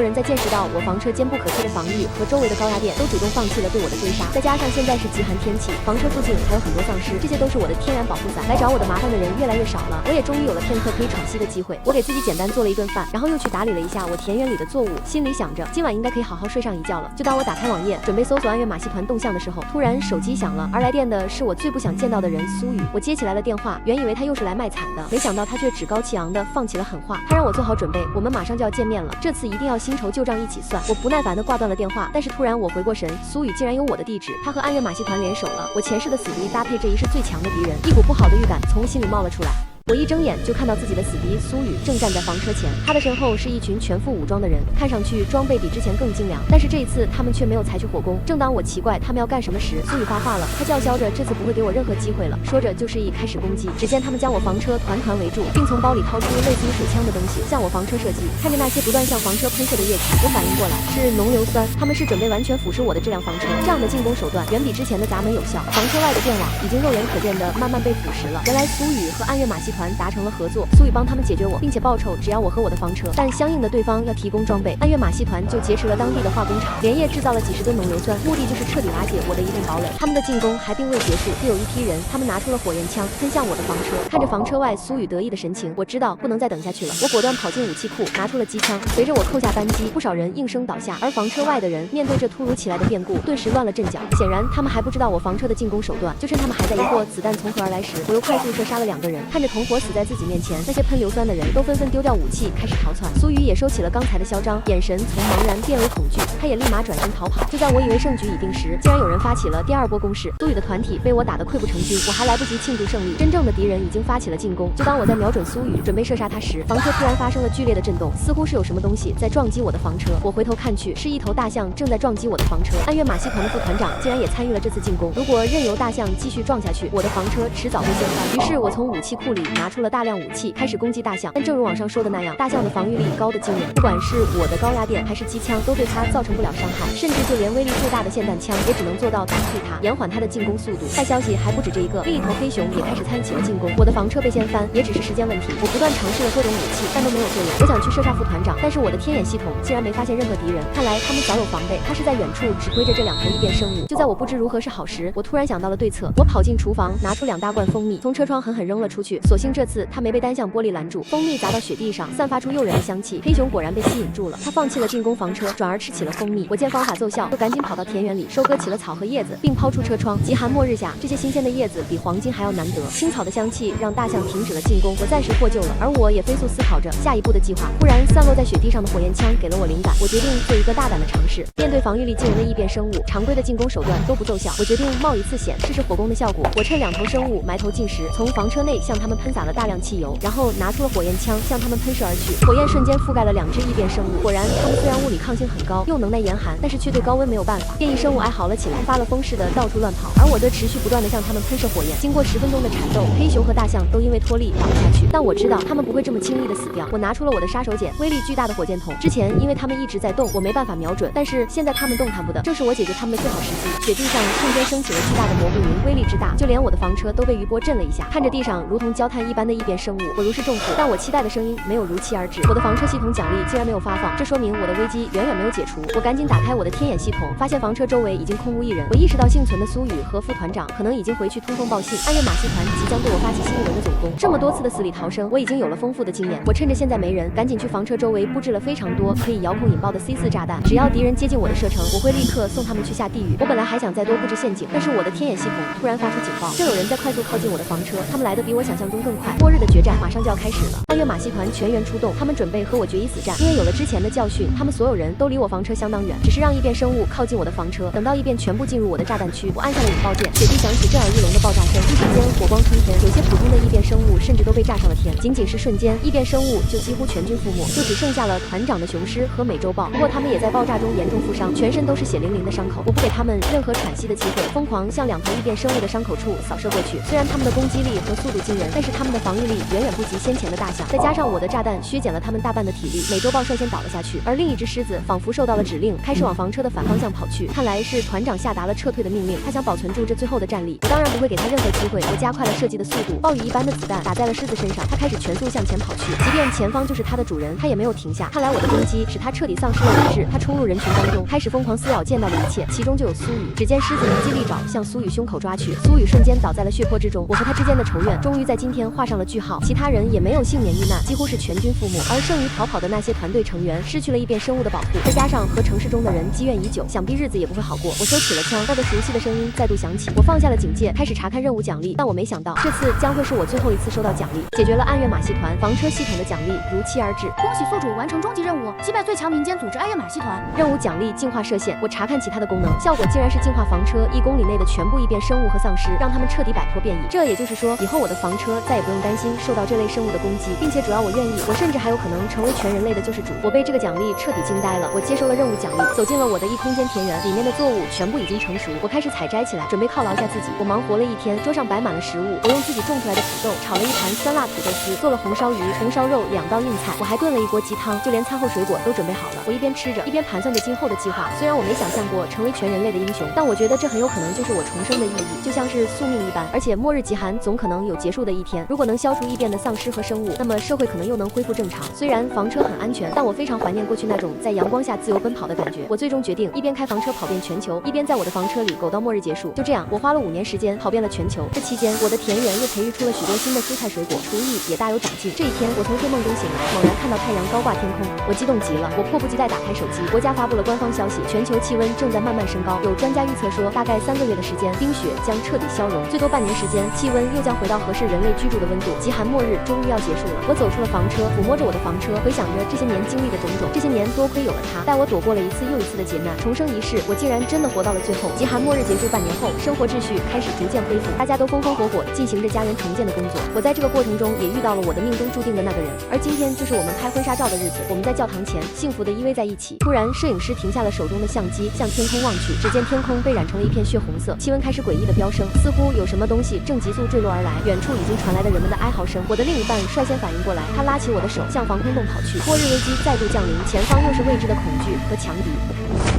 人在见识到我房车坚不可摧的防御和周围的高压电，都主动放弃了对我的追杀。再加上现在是极寒天气，房车附近还有很多丧尸，这些都是我的天然保护伞。来找我的麻烦的人越来越少了，我也终于有了片刻可以喘息的机会。我给自己简单做了一顿饭，然后又去打理了一下我田园里的作物，心里想着今晚应该可以好好睡上一觉了。就当我打开网页准备搜索暗月马戏团动向的时候，突然手机响了，而来电的是我最不想见到的人苏雨。我接起来了电话，原以为他又是来卖惨的，没想到他却趾高气扬的放起了狠话。他让我做好准备，我们马上就要见面了，这次一定要新仇旧账一起算。我不耐烦的挂断了电话，但是突然我回过神，苏雨竟然有我的地址，他和暗月马戏团联手了。我前世的死敌搭配这一世最强的敌人，一股不好的预感从心里冒了出来。我一睁眼就看到自己的死敌苏雨正站在房车前，他的身后是一群全副武装的人，看上去装备比之前更精良，但是这一次他们却没有采取火攻。正当我奇怪他们要干什么时，苏雨发话了，他叫嚣着这次不会给我任何机会了，说着就示意开始攻击。只见他们将我房车团团围住，并从包里掏出类似于水枪的东西向我房车射击。看着那些不断向房车喷射的液体，我反应过来是浓硫酸，他们是准备完全腐蚀我的这辆房车。这样的进攻手段远比之前的闸门有效，房车外的电网已经肉眼可见的慢慢被腐蚀了。原来苏雨和暗月马戏团达成了合作，苏雨帮他们解决我，并且报酬只要我和我的房车，但相应的对方要提供装备。暗月马戏团就劫持了当地的化工厂，连夜制造了几十吨浓硫酸，目的就是彻底瓦解我的一栋堡垒。他们的进攻还并未结束，又有一批人，他们拿出了火焰枪喷向我的房车。看着房车外苏雨得意的神情，我知道不能再等下去了。我果断跑进武器库，拿出了机枪，随着我扣下扳机，不少人应声倒下。而房车外的人面对这突如其来的变故，顿时乱了阵脚。显然他们还不知道我房车的进攻手段，就趁他们还在疑惑子弹从何而来时，我又快速射杀了2个人。看着同伙死在自己面前，那些喷硫酸的人都纷纷丢掉武器，开始逃窜。苏雨也收起了刚才的嚣张，眼神从茫然变为恐惧，他也立马转身逃跑。就在我以为胜局已定时，竟然有人发起了第2波攻势。苏雨的团体被我打得溃不成军，我还来不及庆祝胜利，真正的敌人已经发起了进攻。就当我在瞄准苏雨准备射杀他时，房车突然发生了剧烈的震动，似乎是有什么东西在撞击我的房车。我回头看去，是一头大象正在撞击我的房车。暗月马戏团的副团长竟然也参与了这次进攻，如果任由大象继续撞下去，我的房车迟早会掀翻。于是我从武器库里拿出了大量武器，开始攻击大象。但正如网上说的那样，大象的防御力高得惊人，不管是我的高压电还是机枪，都对它造成不了伤害，甚至就连威力最大的霰弹枪也只能做到打退它，延缓它的进攻速度。坏消息还不止这一个，另一头黑熊也开始参与起了进攻，我的房车被掀翻也只是时间问题。我不断尝试了各种武器，但都没有作用。我想去射杀副团长，但是我的天眼系统竟然没发现任何敌人，看来他们早有防备。他是在远处指挥着这2头异变生物。就在我不知如何是好时，我突然想到了对策。我跑进厨房，拿出2大罐蜂蜜，从车窗狠狠扔了出去。所幸这次它没被单向玻璃拦住，蜂蜜砸到雪地上，散发出诱人的香气。黑熊果然被吸引住了，他放弃了进攻房车，转而吃起了蜂蜜。我见方法奏效，就赶紧跑到田园里收割起了草和叶子，并抛出车窗。极寒末日下，这些新鲜的叶子比黄金还要难得。青草的香气让大象停止了进攻，我暂时获救了。而我也飞速思考着下一步的计划。忽然，散落在雪地上的火焰枪给了我灵感，我决定做一个大胆的尝试。面对防御力惊人的异变生物，常规的进攻手段都不奏效，我决定冒一次险，试试火攻的效果。我趁2头生物埋头进食，从房车内向他们喷洒了大量汽油，然后拿出了火焰枪向他们喷射而去。火焰瞬间覆盖了2只异变生物，果然，它们虽然物理抗性很高，又能耐严寒，但是却对高温没有办法。变异生物哀嚎了起来，发了疯似的到处乱跑，而我则持续不断的向它们喷射火焰。经过10分钟的缠斗，黑熊和大象都因为脱力倒了下去，但我知道它们不会这么轻易的死掉。我拿出了我的杀手锏，威力巨大的火箭筒。之前因为它们一直在动，我没办法瞄准，但是现在它们动弹不得，正是我解决它们的最好时机。雪地上瞬间升起了巨大的蘑菇云，威力之大，就连我的房车都被余波震了一下。看着地上如同焦炭看一般的异变生物，我如释重负，但我期待的声音没有如期而至。我的房车系统奖励竟然没有发放，这说明我的危机远远没有解除。我赶紧打开我的天眼系统，发现房车周围已经空无一人。我意识到幸存的苏雨和副团长可能已经回去通风报信，暗月马戏团即将对我发起新一轮的总攻。这么多次的死里逃生，我已经有了丰富的经验。我趁着现在没人，赶紧去房车周围布置了非常多可以遥控引爆的 C4炸弹，只要敌人接近我的射程，我会立刻送他们去下地狱。我本来还想再多布置陷阱，但是我的天眼系统突然发出警报，正有人在快速靠近我的房车，他们来的比我想象中更快。末日的决战马上就要开始了，暗月马戏团全员出动，他们准备和我决一死战。因为有了之前的教训，他们所有人都离我房车相当远，只是让异变生物靠近我的房车。等到异变全部进入我的炸弹区，我按下了引爆键，雪地响起震耳欲聋的爆炸声，一时间火光冲天，有些普通的异变生物甚至都被炸上了天。仅仅是瞬间，异变生物就几乎全军覆没，就只剩下了团长的雄狮和美洲豹。不过他们也在爆炸中严重负伤，全身都是血淋淋的伤口。我不给他们任何喘息的机会，疯狂向两头异变生物的伤口处扫射过去。虽然他们的攻击力和速度惊人，但是他们的防御力远远不及先前的大象，再加上我的炸弹削减了他们大半的体力，美洲豹率先倒了下去，而另一只狮子仿佛受到了指令，开始往房车的反方向跑去。看来是团长下达了撤退的命令，他想保存住这最后的战力。我当然不会给他任何机会，我加快了射击的速度，暴雨一般的子弹打在了狮子身上，他开始全速向前跑去，即便前方就是他的主人，他也没有停下。看来我的攻击使他彻底丧失了理智，他冲入人群当中，开始疯狂撕咬见到的一切，其中就有苏雨。只见狮子灵机利爪向苏雨胸口抓去，苏雨瞬间倒在了血泊之中。我和他之间的仇怨终于在今天画上了句号，其他人也没有幸免遇难，几乎是全军覆没。而剩余逃跑的那些团队成员失去了异变生物的保护，再加上和城市中的人积怨已久，想必日子也不会好过。我收起了枪，那个熟悉的声音再度响起，我放下了警戒，开始查看任务奖励。但我没想到这次将会是我最后一次收到奖励。解决了暗月马戏团房车系统的奖励如期而至，恭喜宿主完成终极任务，击败最强民间组织暗月马戏团。任务奖励净化射线，我查看其他的功能，效果竟然是净化房车1公里内的全部异变生物和丧尸，让他们彻底摆脱变异。这也就是说，以后我的房车再也不用担心受到这类生物的攻击，并且只要我愿意，我甚至还有可能成为全人类的救世主。我被这个奖励彻底惊呆了，我接受了任务奖励，走进了我的异空间田园，里面的作物全部已经成熟，我开始采摘起来，准备犒劳下自己。我忙活了一天，桌上摆满了食物，我用自己种出来的土豆炒了一盘酸辣土豆丝，做了红烧鱼、红烧肉2道硬菜，我还炖了一锅鸡汤，就连餐后水果都准备好了。我一边吃着，一边盘算着今后的计划。虽然我没想象过成为全人类的英雄，但我觉得这很有可能就是我重生的意义，就像是宿命一般。而且末日极寒总可能有结束的一天，如果能消除异变的丧尸和生物，那么社会可能又能恢复正常。虽然房车很安全，但我非常怀念过去那种在阳光下自由奔跑的感觉。我最终决定一边开房车跑遍全球，一边在我的房车里苟到末日结束。就这样，我花了5年时间跑遍了全球。这期间，我的田园又培育出了许多新的蔬菜水果，厨艺也大有长进。这一天，我从睡梦中醒来，猛然看到太阳高挂天空，我激动极了，我迫不及待打开手机。国家发布了官方消息，全球气温正在慢慢升高，有专家预测说，大概3个月的时间，冰雪将彻底消融，最多半年时间，气温又将回到合适人类居住的温度。极寒末日终于要结束了。我走出了房车，抚摸着我的房车，回想着这些年经历的种种。这些年多亏有了他，带我躲过了一次又一次的劫难。重生一世，我竟然真的活到了最后。极寒末日结束半年后，生活秩序开始逐渐恢复，大家都风风火火进行着家园重建的工作。我在这个过程中也遇到了我的命中注定的那个人，而今天就是我们拍婚纱照的日子。我们在教堂前幸福地依偎在一起。突然，摄影师停下了手中的相机，向天空望去，只见天空被染成了一片血红色，气温开始诡异的飙升，似乎有什么东西正急速坠落而来。远处已经传来了人们的哀嚎声。我的另一半率先反应过来，他拉起我的手向防空洞跑去。末日危机再度降临，前方又是未知的恐惧和强敌。